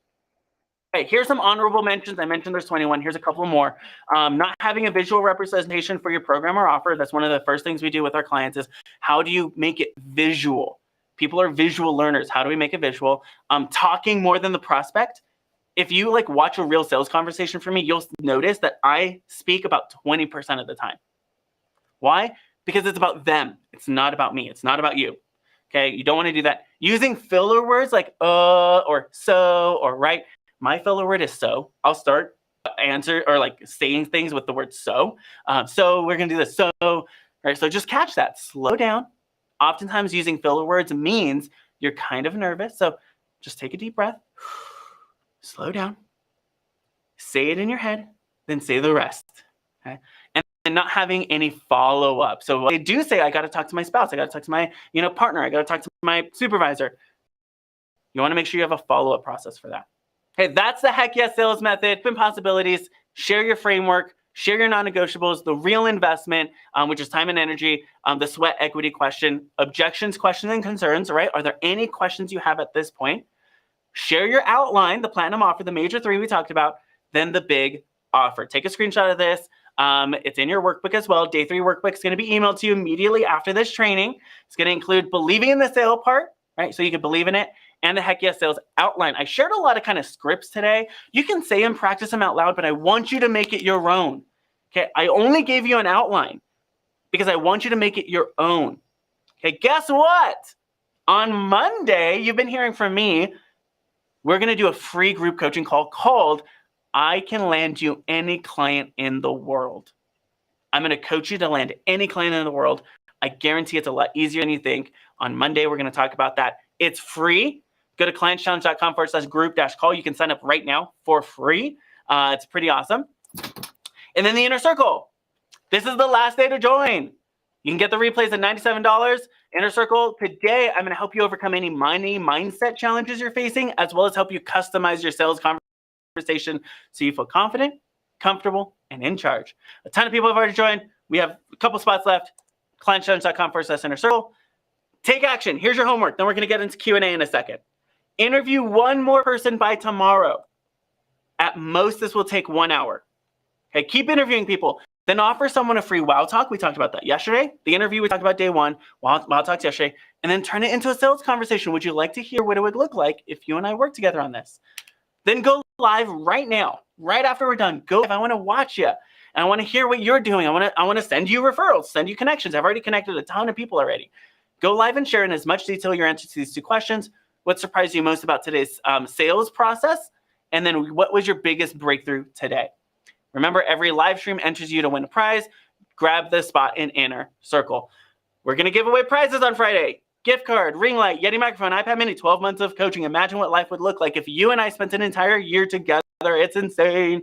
Okay, here's some honorable mentions. I mentioned there's 21. Here's a couple more. Not having a visual representation for your program or offer. That's one of the first things we do with our clients is how do you make it visual? People are visual learners. How do we make it visual? Talking more than the prospect. If you like watch a real sales conversation for me, you'll notice that I speak about 20% of the time. Why? Because it's about them. It's not about me. It's not about you. Okay, you don't want to do that. Using filler words like or so or right. My filler word is so. I'll start answer or like saying things with the word so. So we're gonna do this. So, right. So just catch that. Slow down. Oftentimes using filler words means you're kind of nervous. So just take a deep breath. Slow down. Say it in your head. Then say the rest. Okay. And not having any follow-up. So they do say, I got to talk to my spouse. I got to talk to my partner. I got to talk to my supervisor. You want to make sure you have a follow-up process for that. Okay, that's the Heck Yes Sales Method. Open possibilities, share your framework, share your non-negotiables, the real investment, which is time and energy, the sweat equity question, objections, questions, and concerns, right? Are there any questions you have at this point? Share your outline, the platinum offer, the major 3 we talked about, then the big offer. Take a screenshot of this. It's in your workbook as well. Day 3 workbook is going to be emailed to you immediately after this training. It's going to include believing in the sale part, right? So you can believe in it, and the Heck Yes Sales outline. I shared a lot of kind of scripts today. You can say and practice them out loud, but I want you to make it your own. Okay, I only gave you an outline because I want you to make it your own. Okay, guess what? On Monday, you've been hearing from me. We're going to do a free group coaching call called I Can Land You Any Client in the World. I'm going to coach you to land any client in the world. I guarantee it's a lot easier than you think. On Monday, we're going to talk about that. It's free. Go to clientchallenge.com/group-call. You can sign up right now for free. It's pretty awesome. And then the Inner Circle. This is the last day to join. You can get the replays at $97. Inner Circle. Today, I'm going to help you overcome any money mindset challenges you're facing, as well as help you customize your sales conversation so you feel confident, comfortable, and in charge. A ton of people have already joined. We have a couple spots left. clientchallenge.com/inner circle. Take action. Here's your homework. Then we're going to get into Q&A in a second. Interview one more person by tomorrow. At most, this will take 1 hour. Okay, keep interviewing people. Then offer someone a free Wow Talk. We talked about that yesterday. The interview we talked about day 1. Wow Talks yesterday. And then turn it into a sales conversation. Would you like to hear what it would look like if you and I work together on this? Then go live right now. Right after we're done. Go live. I want to watch you. And I want to hear what you're doing. I want to send you referrals, send you connections. I've already connected a ton of people already. Go live and share in as much detail your answer to these 2 questions. What surprised you most about today's sales process? And then what was your biggest breakthrough today? Remember, every live stream enters you to win a prize. Grab the spot in Inner Circle. We're going to give away prizes on Friday. Gift card, ring light, Yeti microphone, iPad mini, 12 months of coaching. Imagine what life would look like if you and I spent an entire year together. It's insane.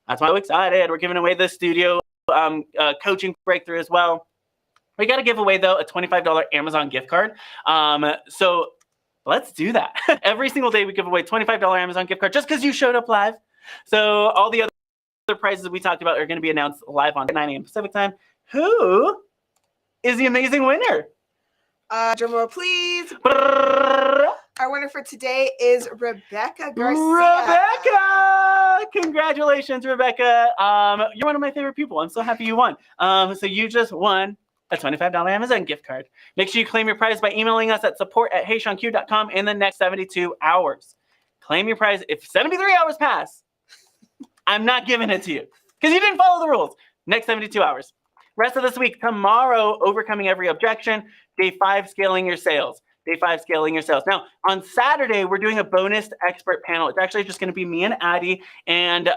That's why I'm excited. We're giving away the studio coaching breakthrough as well. We got to give away, though, a $25 Amazon gift card. So let's do that. Every single day we give away $25 Amazon gift card just because you showed up live. So all the other prizes we talked about are going to be announced live on 9 a.m. Pacific time. Who is the amazing winner? Drum roll, plean. Our winner for today is Rebecca Garcia. Rebecca! Congratulations, Rebecca. You're one of my favorite people. I'm so happy you won. So you just won a $25 Amazon gift card. Make sure you claim your prize by emailing us at support@HeySeanQ.com in the next 72 hours. Claim your prize. If 73 hours pass, I'm not giving it to you because you didn't follow the rules. Next 72 hours. Rest of this week, tomorrow, overcoming every objection. Day 5, scaling your sales. Day 5, scaling your sales. Now, on Saturday, we're doing a bonus expert panel. It's actually just going to be me and Addie and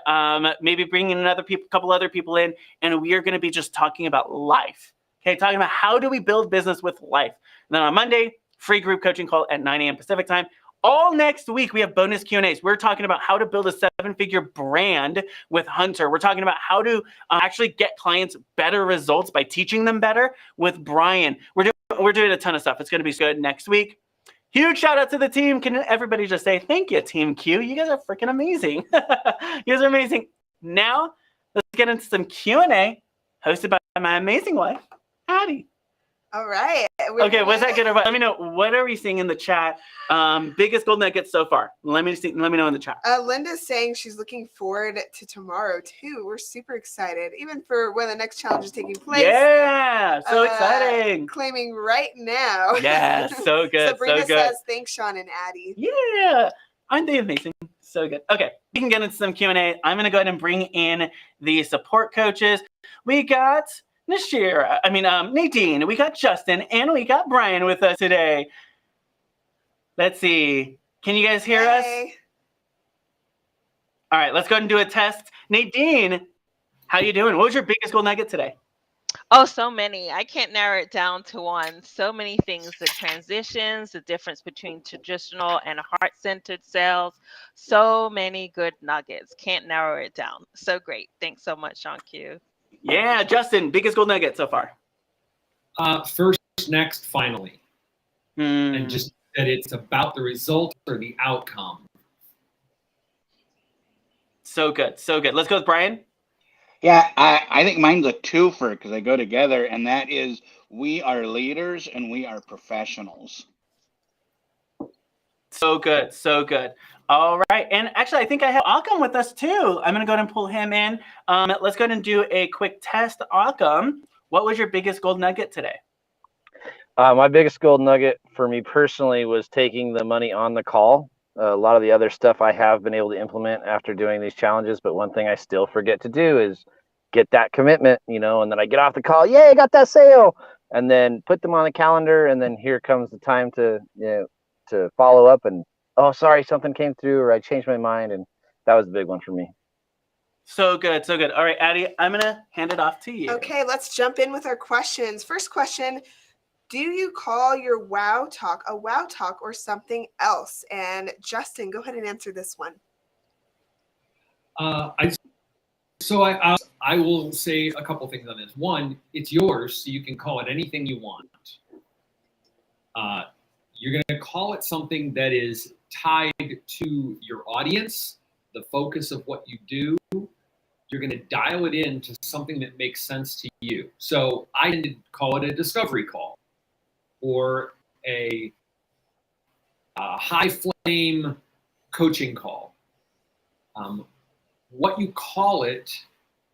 maybe bringing another couple other people in, and we are going to be just talking about life. Okay, talking about how do we build business with life. And then on Monday, free group coaching call at 9 a.m. Pacific time. All next week, we have bonus Q&As. We're talking about how to build a 7-figure brand with Hunter. We're talking about how to actually get clients better results by teaching them better with Brian. We're doing a ton of stuff. It's going to be good next week. Huge shout out to the team. Can everybody just say thank you, Team Q? You guys are freaking amazing. You guys are amazing. Now, let's get into some Q&A hosted by my amazing wife, Addie. All right. Okay, what's that good about? Let me know. What are we seeing in the chat? Biggest gold nuggets so far. Let me know in the chat. Linda's saying she's looking forward to tomorrow too. We're super excited, even for when the next challenge is taking place. Yeah, so exciting. Claiming right now. Yeah, so good. Sabrina so good. says, thanks, Sean and Addie. Yeah, aren't they amazing? So good. Okay, we can get into some Q&A. I'm going to go ahead and bring in the support coaches. We got Nadine, we got Justin, and we got Brian with us today. Let's see. Can you guys hear us? All right, let's go ahead and do a test. Nadine, how you doing? What was your biggest gold nugget today? Oh, so many. I can't narrow it down to one. So many things, the transitions, the difference between traditional and heart-centered sales. So many good nuggets. Can't narrow it down. So great. Thanks so much, Sean Q. Yeah, Justin, biggest gold nugget so far? First, next, finally. And just that it's about the result or the outcome. So good, so good. Let's go with Brian. Yeah, I think mine's a twofer because they go together, and that is we are leaders and we are professionals. So good, so good. All right, and actually I think I have Akam with us too. I'm gonna go ahead and pull him in. Let's go ahead and do a quick test. Akam, what was your biggest gold nugget today? My biggest gold nugget for me personally was taking the money on the call. A lot of the other stuff I have been able to implement after doing these challenges, but one thing I still forget to do is get that commitment, and then I get off the call, yay, I got that sale, and then put them on the calendar, and then here comes the time to follow up, and oh, sorry, something came through, or I changed my mind, and that was the big one for me. So good, so good. All right, Addie, I'm gonna hand it off to you. Okay, let's jump in with our questions. First question, do you call your wow talk a wow talk or something else? And Justin, go ahead and answer this one. I will say a couple things on this. One, it's yours, so you can call it anything you want. You're going to call it something that is tied to your audience, the focus of what you do. You're going to dial it in to something that makes sense to you. So I didn't call it a discovery call or a high flame coaching call. What you call it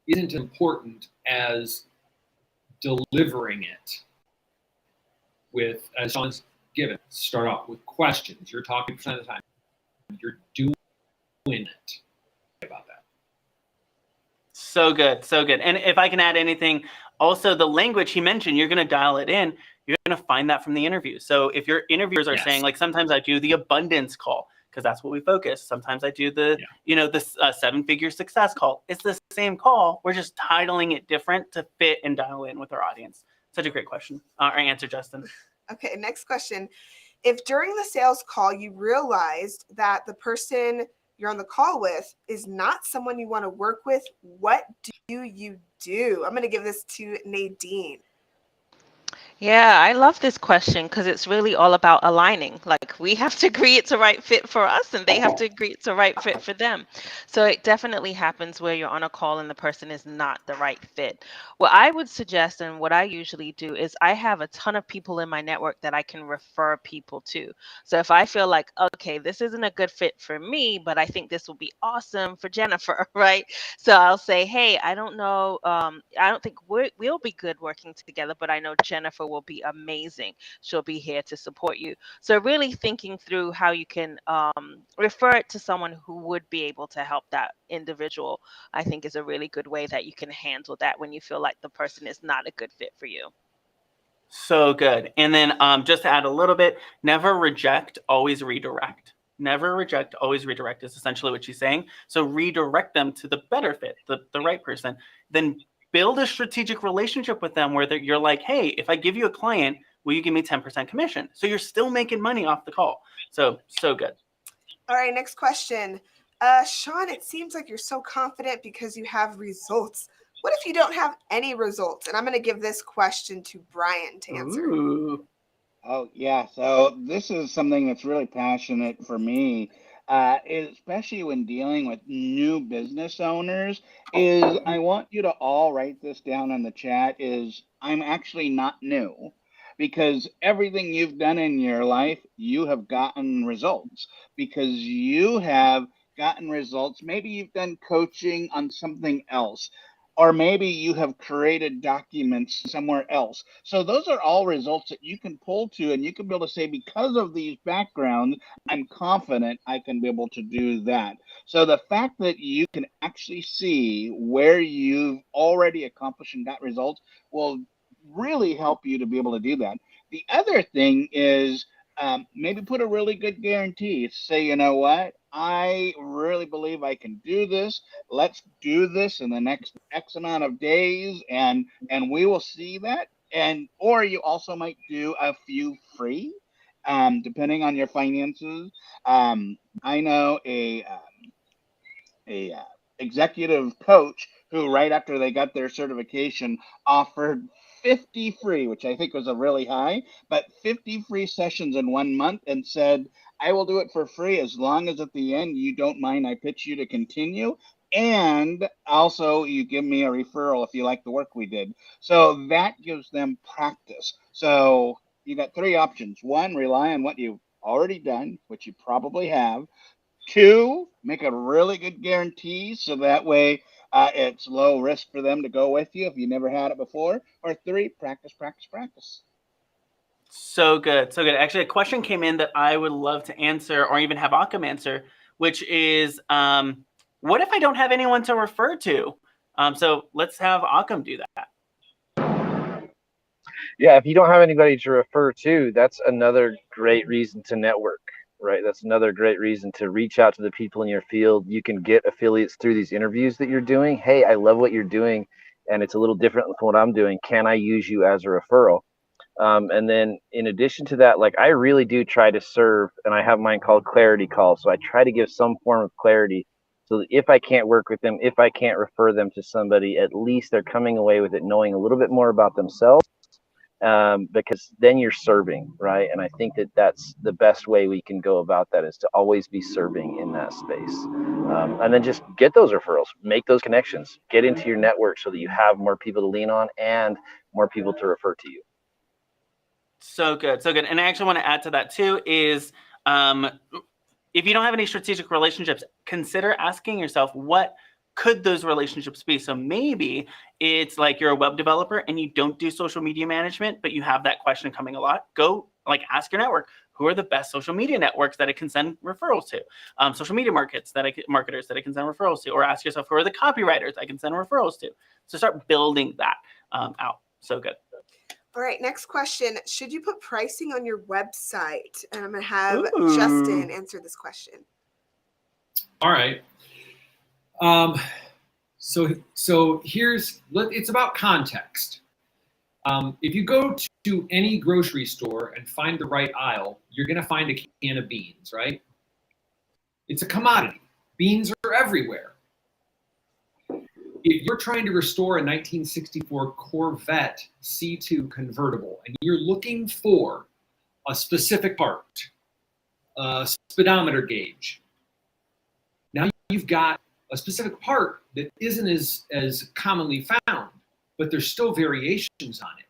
isn't important as delivering it with, as Sean's given, start off with questions. You're talking % of the time. You're doing it about that. So good, so good. And if I can add anything, also the language he mentioned, you're going to dial it in. You're going to find that from the interview. So if your interviewers are saying, like, sometimes I do the abundance call because that's what we focus. Sometimes I do the, the 7-figure success call. It's the same call. We're just titling it different to fit and dial in with our audience. Such a great question. Or answer, Justin. Okay, next question. If during the sales call you realized that the person you're on the call with is not someone you want to work with, what do you do? I'm going to give this to Nadine. Yeah, I love this question because it's really all about aligning. Like, we have to agree it's a right fit for us and they have to agree it's a right fit for them. So it definitely happens where you're on a call and the person is not the right fit. What I would suggest and what I usually do is I have a ton of people in my network that I can refer people to. So if I feel like, okay, this isn't a good fit for me, but I think this will be awesome for Jennifer, right? So I'll say, hey, I don't know, I don't think we'll be good working together, but I know Jennifer will be amazing. She'll be here to support you. So really thinking through how you can refer it to someone who would be able to help that individual, I think is a really good way that you can handle that when you feel like the person is not a good fit for you. So good. And then just to add a little bit, never reject, always redirect. Never reject, always redirect is essentially what she's saying. So redirect them to the better fit, the right person. Then build a strategic relationship with them where you're like, hey, if I give you a client, will you give me 10% commission? So you're still making money off the call. So good. All right, next question. Sean, it seems like you're so confident because you have results. What if you don't have any results? And I'm going to give this question to Brian to answer. Ooh. Oh, yeah. So this is something that's really passionate for me, especially when dealing with new business owners, is I want you to all write this down in the chat is I'm actually not new because everything you've done in your life, you have gotten results because you have gotten results. Maybe you've done coaching on something else or maybe you have created documents somewhere else. So those are all results that you can pull to and you can be able to say, because of these backgrounds, I'm confident I can be able to do that. So the fact that you can actually see where you've already accomplished and got results will really help you to be able to do that. The other thing is maybe put a really good guarantee. Say, you know what? I really believe I can do this. Let's do this in the next X amount of days, and we will see that. And or you also might do a few free, depending on your finances. I know a executive coach who right after they got their certification offered 50 free, which I think was a really high, but 50 free sessions in 1 month and said, I will do it for free as long as at the end you don't mind I pitch you to continue. And also you give me a referral if you like the work we did. So that gives them practice. So you got three options. One, rely on what you've already done, which you probably have. Two, make a really good guarantee so that way it's low risk for them to go with you if you never had it before. Or three, practice, practice, practice. So good. So good. Actually, a question came in that I would love to answer or even have Occam answer, which is, what if I don't have anyone to refer to? So let's have Occam do that. Yeah, if you don't have anybody to refer to, that's another great reason to network, right? That's another great reason to reach out to the people in your field. You can get affiliates through these interviews that you're doing. Hey, I love what you're doing, and it's a little different from what I'm doing. Can I use you as a referral? And then in addition to that, like I really do try to serve, and I have mine called clarity calls. So I try to give some form of clarity so that if I can't work with them, if I can't refer them to somebody, at least they're coming away with it knowing a little bit more about themselves. Because then you're serving, right? And I think that that's the best way we can go about that is to always be serving in that space. And then just get those referrals, make those connections, get into your network so that you have more people to lean on and more people to refer to you. So good. So good. And I actually want to add to that too is if you don't have any strategic relationships, consider asking yourself, what could those relationships be? So maybe it's like you're a web developer and you don't do social media management, but you have that question coming a lot. Go like ask your network, who are the best social media networks that I can send referrals to? Social media marketers that I can send referrals to, or ask yourself, who are the copywriters I can send referrals to? So start building that out. So good. All right, next question. Should you put pricing on your website? And I'm going to have Ooh. Justin answer this question. All right. So here's, it's about context. If you go to any grocery store and find the right aisle, you're going to find a can of beans, right? It's a commodity. Beans are everywhere. If you're trying to restore a 1964 Corvette C2 convertible and you're looking for a specific part, a speedometer gauge, now you've got a specific part that isn't as commonly found, but there's still variations on it.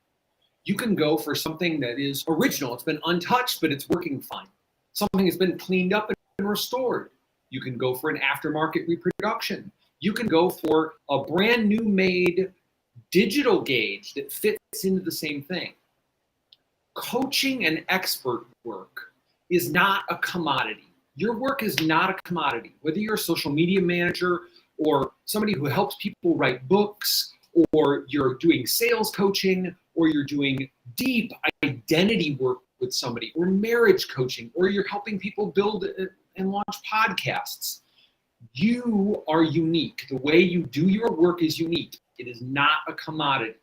You can go for something that is original. It's been untouched, but it's working fine. Something that's been cleaned up and restored. You can go for an aftermarket reproduction. You can go for a brand new made digital gauge that fits into the same thing. Coaching and expert work is not a commodity. Your work is not a commodity. Whether you're a social media manager or somebody who helps people write books, or you're doing sales coaching, or you're doing deep identity work with somebody, or marriage coaching, or you're helping people build and launch podcasts. You are unique. The way you do your work is unique. It is not a commodity.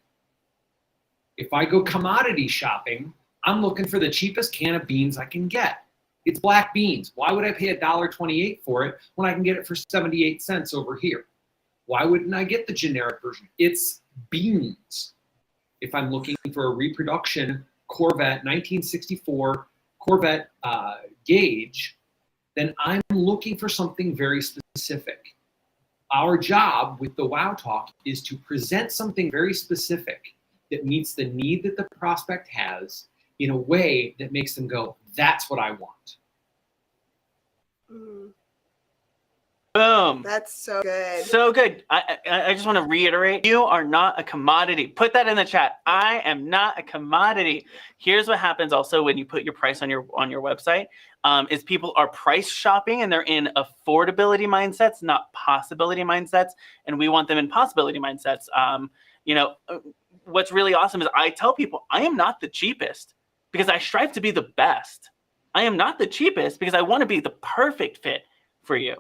If I go commodity shopping, I'm looking for the cheapest can of beans I can get. It's black beans. Why would I pay $1.28 for it when I can get it for 78 cents over here? Why wouldn't I get the generic version? It's beans. If I'm looking for a reproduction Corvette 1964 Corvette gauge, then I'm looking for something very specific. Our job with the Wow Talk is to present something very specific that meets the need that the prospect has in a way that makes them go, that's what I want. Boom. That's so good. So good. I just want to reiterate, you are not a commodity. Put that in the chat. I am not a commodity. Here's what happens also when you put your price on your website, is people are price shopping and they're in affordability mindsets, not possibility mindsets. And we want them in possibility mindsets. You know, what's really awesome is I tell people I am not the cheapest because I strive to be the best. I am not the cheapest because I want to be the perfect fit for you.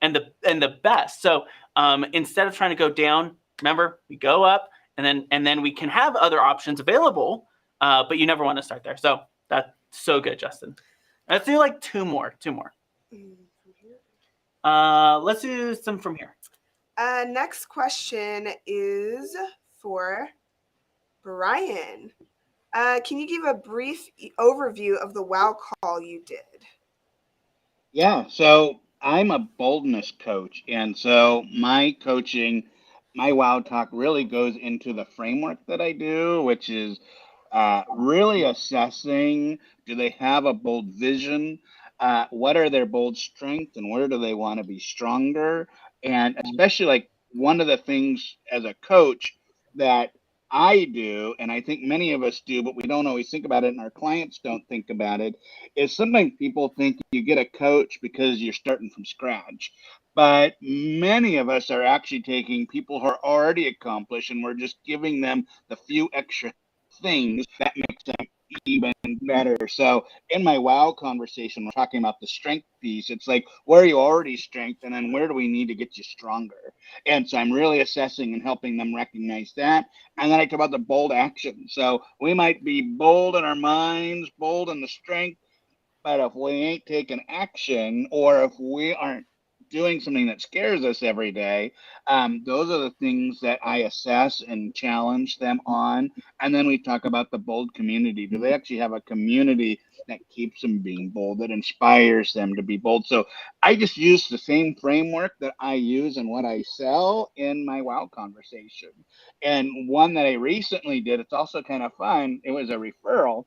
And the best. So instead of trying to go down, remember, we go up, and then we can have other options available, but you never want to start there. So that's so good, Justin. Let's do like two more. Let's do some from here. Next question is for Brian. Can you give a brief overview of the Wow Call you did? Yeah, so I'm a boldness coach, and so my coaching, my Wow Talk really goes into the framework that I do, which is really assessing, do they have a bold vision? What are their bold strengths and where do they want to be stronger? And especially like one of the things as a coach that I do, and I think many of us do, but we don't always think about it, and our clients don't think about it, is sometimes people think you get a coach because you're starting from scratch. But many of us are actually taking people who are already accomplished and we're just giving them the few extra things that makes them even better. So in my Wow conversation, we're talking about the strength piece. It's like, where are you already strength, and then where do we need to get you stronger? And so I'm really assessing and helping them recognize that. And then I talk about the bold action. So we might be bold in our minds, bold in the strength, but if we ain't taking action, or if we aren't doing something that scares us every day, those are the things that I assess and challenge them on. And then we talk about the bold community. Do they actually have a community that keeps them being bold, that inspires them to be bold? So I just use the same framework that I use in what I sell in my Wow conversation. And one that I recently did, it's also kind of fun. It was a referral.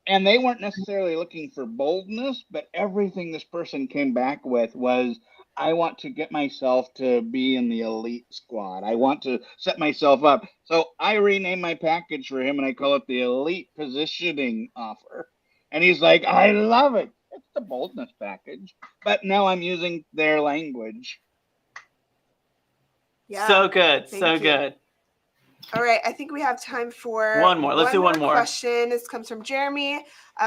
And they weren't necessarily looking for boldness, but everything this person came back with was, I want to get myself to be in the elite squad. I want to set myself up. So I renamed my package for him and I call it the elite positioning offer. And he's like, I love it. It's the boldness package. But now I'm using their language. Yeah. So good. Thank So you. good. All right, I think we have time for One more. Let's do one more. Question. This comes from Jeremy.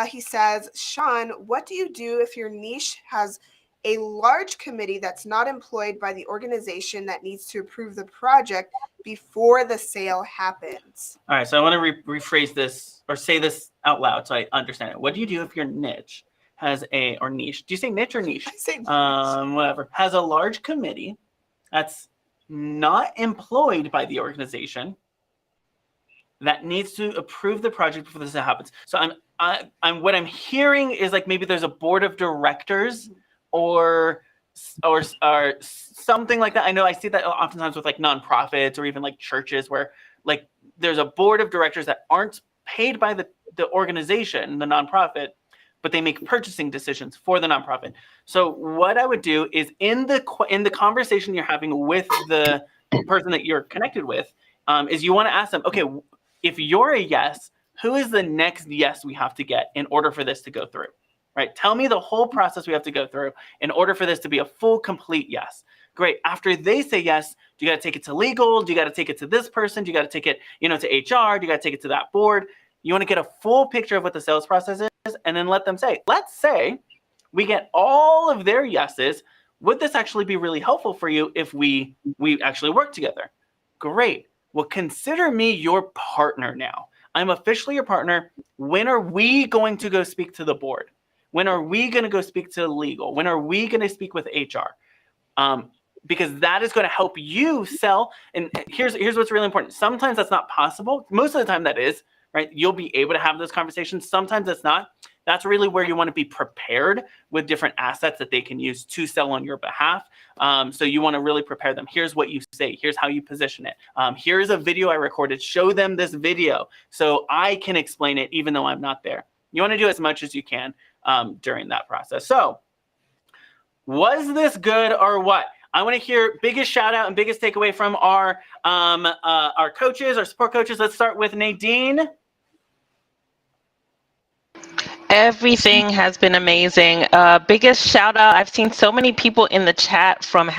He says, Sean, what do you do if your niche has a large committee that's not employed by the organization that needs to approve the project before the sale happens? All right, so I want to rephrase this or say this out loud so I understand it. What do you do if your niche has or niche? Do you say niche or niche? I say niche. Whatever. Has a large committee that's not employed by the organization that needs to approve the project before this happens. So I'm what I'm hearing is like maybe there's a board of directors or something like that. I know I see that oftentimes with like nonprofits or even like churches where like there's a board of directors that aren't paid by the organization, the nonprofit, but they make purchasing decisions for the nonprofit. So what I would do is in the conversation you're having with the person that you're connected with, is you want to ask them, okay, if you're a yes, who is the next yes we have to get in order for this to go through, right? Tell me the whole process we have to go through in order for this to be a full, complete yes. Great. After they say yes, do you got to take it to legal? Do you got to take it to this person? Do you got to take it, to HR? Do you got to take it to that board? You want to get a full picture of what the sales process is and then let them say, let's say we get all of their yeses. Would this actually be really helpful for you if we actually work together? Great. Well, consider me your partner now. I'm officially your partner. When are we going to go speak to the board? When are we going to go speak to legal? When are we going to speak with HR? Because that is going to help you sell. And here's what's really important. Sometimes that's not possible. Most of the time that is, right? You'll be able to have those conversations. Sometimes it's not. That's really where you want to be prepared with different assets that they can use to sell on your behalf. So you want to really prepare them. Here's what you say. Here's how you position it. Here's a video I recorded. Show them this video so I can explain it even though I'm not there. You want to do as much as you can during that process. So was this good or what? I want to hear biggest shout out and biggest takeaway from our coaches, our support coaches. Let's start with Nadine. Everything has been amazing. Biggest shout out. I've seen so many people in the chat from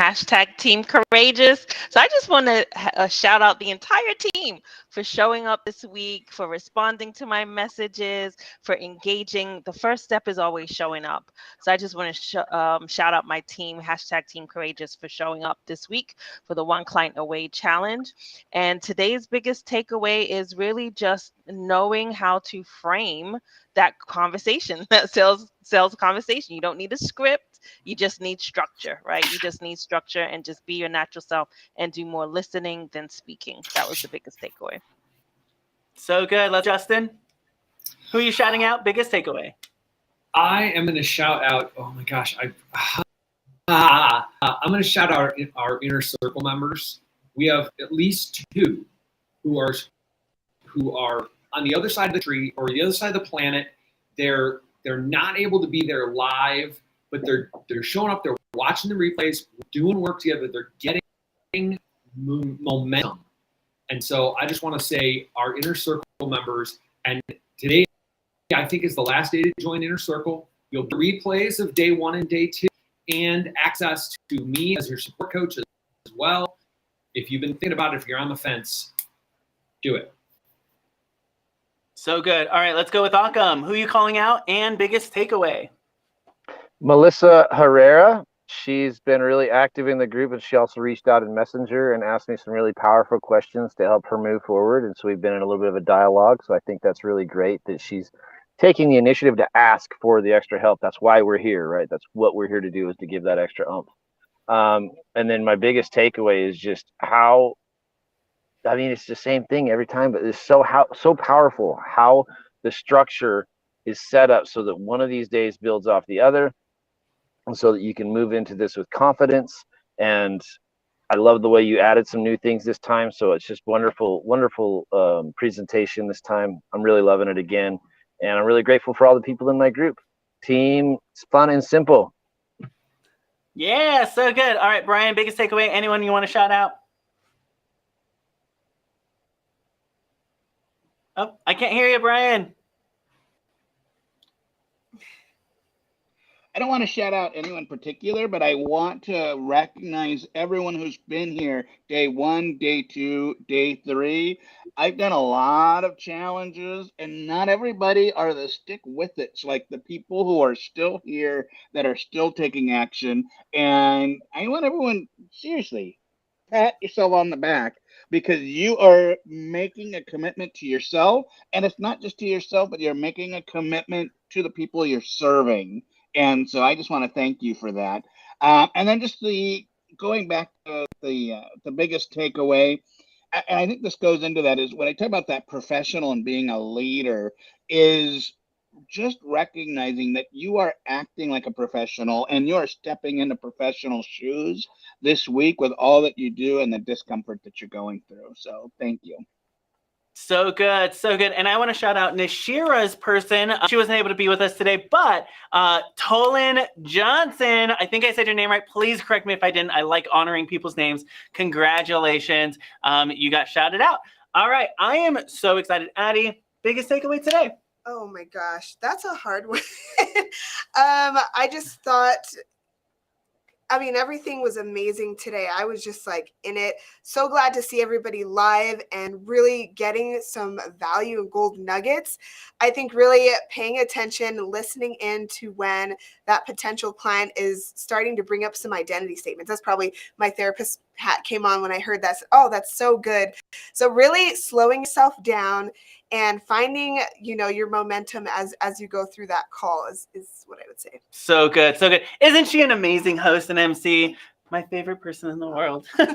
#Team Courageous. So I just want to shout out the entire team for showing up this week, for responding to my messages, for engaging. The first step is always showing up. So I just want to shout out my team, #Team Courageous, for showing up this week for the One Client Away Challenge. And today's biggest takeaway is really just knowing how to frame that conversation, that sales conversation. You don't need a script. You just need structure, right? You just need structure and just be your natural self and do more listening than speaking. That was the biggest takeaway. So good. Let's Justin. Who are you shouting out? Biggest takeaway. I am going to shout out. Oh my gosh, I'm going to shout out our inner circle members. We have at least 2 who are on the other side of the tree or the other side of the planet. They're not able to be there live, but they're showing up. They're watching the replays, doing work together. They're getting momentum. And so I just want to say our inner circle members, and today I think is the last day to join Inner Circle. You'll get replays of day 1 and day 2 and access to me as your support coach as well. If you've been thinking about it, if you're on the fence, do it. So good. All right, let's go with Akam. Who are you calling out and biggest takeaway? Melissa Herrera. She's been really active in the group, and she also reached out in Messenger and asked me some really powerful questions to help her move forward. And so we've been in a little bit of a dialogue. So I think that's really great that she's taking the initiative to ask for the extra help. That's why we're here, right? That's what we're here to do, is to give that extra oomph. And then my biggest takeaway is just how, I mean, it's the same thing every time, but it's so powerful how the structure is set up so that one of these days builds off the other, and so that you can move into this with confidence. And I love the way you added some new things this time. So it's just wonderful presentation this time. I'm really loving it again. And I'm really grateful for all the people in my group. Team, it's fun and simple. Yeah, so good. All right, Brian, biggest takeaway. Anyone you want to shout out? Oh, I can't hear you, Brian. I don't want to shout out anyone in particular, but I want to recognize everyone who's been here day 1, day 2, day 3. I've done a lot of challenges, and not everybody are the stick with it. It's like the people who are still here that are still taking action. And I want everyone, seriously, pat yourself on the back, because you are making a commitment to yourself. And it's not just to yourself, but you're making a commitment to the people you're serving. And so I just want to thank you for that. And then just going back to the biggest takeaway, and I think this goes into that, is when I talk about that professional and being a leader, is just recognizing that you are acting like a professional and you are stepping into professional shoes this week with all that you do and the discomfort that you're going through. So thank you. So good, so good. And I want to shout out Nashira's person. She wasn't able to be with us today, but Tolan Johnson, I think I said your name right. Please correct me if I didn't. I like honoring people's names. Congratulations. You got shouted out. All right, I am so excited. Addie, biggest takeaway today? Oh my gosh, that's a hard one. I just thought, I mean, everything was amazing today. I was just like in it. So glad to see everybody live and really getting some value and gold nuggets. I think really paying attention, listening in to when that potential client is starting to bring up some identity statements. That's probably my therapist hat came on when I heard that. Oh, that's so good. So really slowing yourself down and finding, your momentum as you go through that call is what I would say. So good, so good. Isn't she an amazing host and MC? My favorite person in the world. All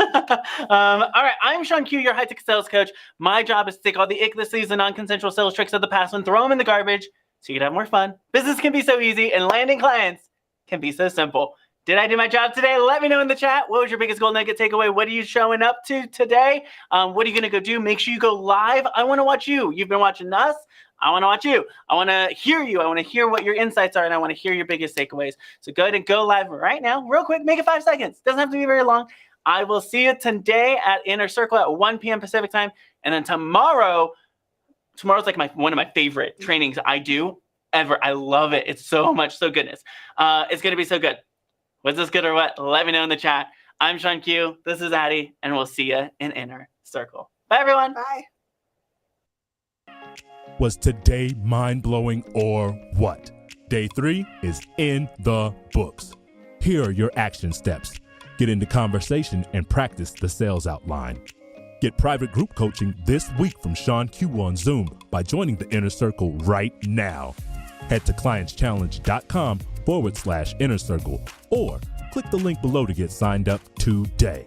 right, I'm Sean Q, your high-tech sales coach. My job is to take all the ick, the sleaze, and non-consensual sales tricks of the past and throw them in the garbage so you can have more fun. Business can be so easy, and landing clients can be so simple. Did I do my job today? Let me know in the chat. What was your biggest gold nugget takeaway? What are you showing up to today? What are you going to go do? Make sure you go live. I want to watch you. You've been watching us. I want to watch you. I want to hear you. I want to hear what your insights are, and I want to hear your biggest takeaways. So go ahead and go live right now. Real quick, make it 5 seconds. Doesn't have to be very long. I will see you today at Inner Circle at 1 p.m. Pacific time. And then tomorrow's like one of my favorite trainings I do ever. I love it. It's so much, so goodness. It's going to be so good. Was this good or what? Let me know in the chat. I'm Sean Q. This is Addie, and we'll see you in Inner Circle. Bye, everyone. Bye. Was today mind-blowing or what? Day 3 is in the books. Here are your action steps. Get into conversation and practice the sales outline. Get private group coaching this week from Sean Q on Zoom by joining the Inner Circle right now. Head to clientschallenge.com/inner circle or click the link below to get signed up today.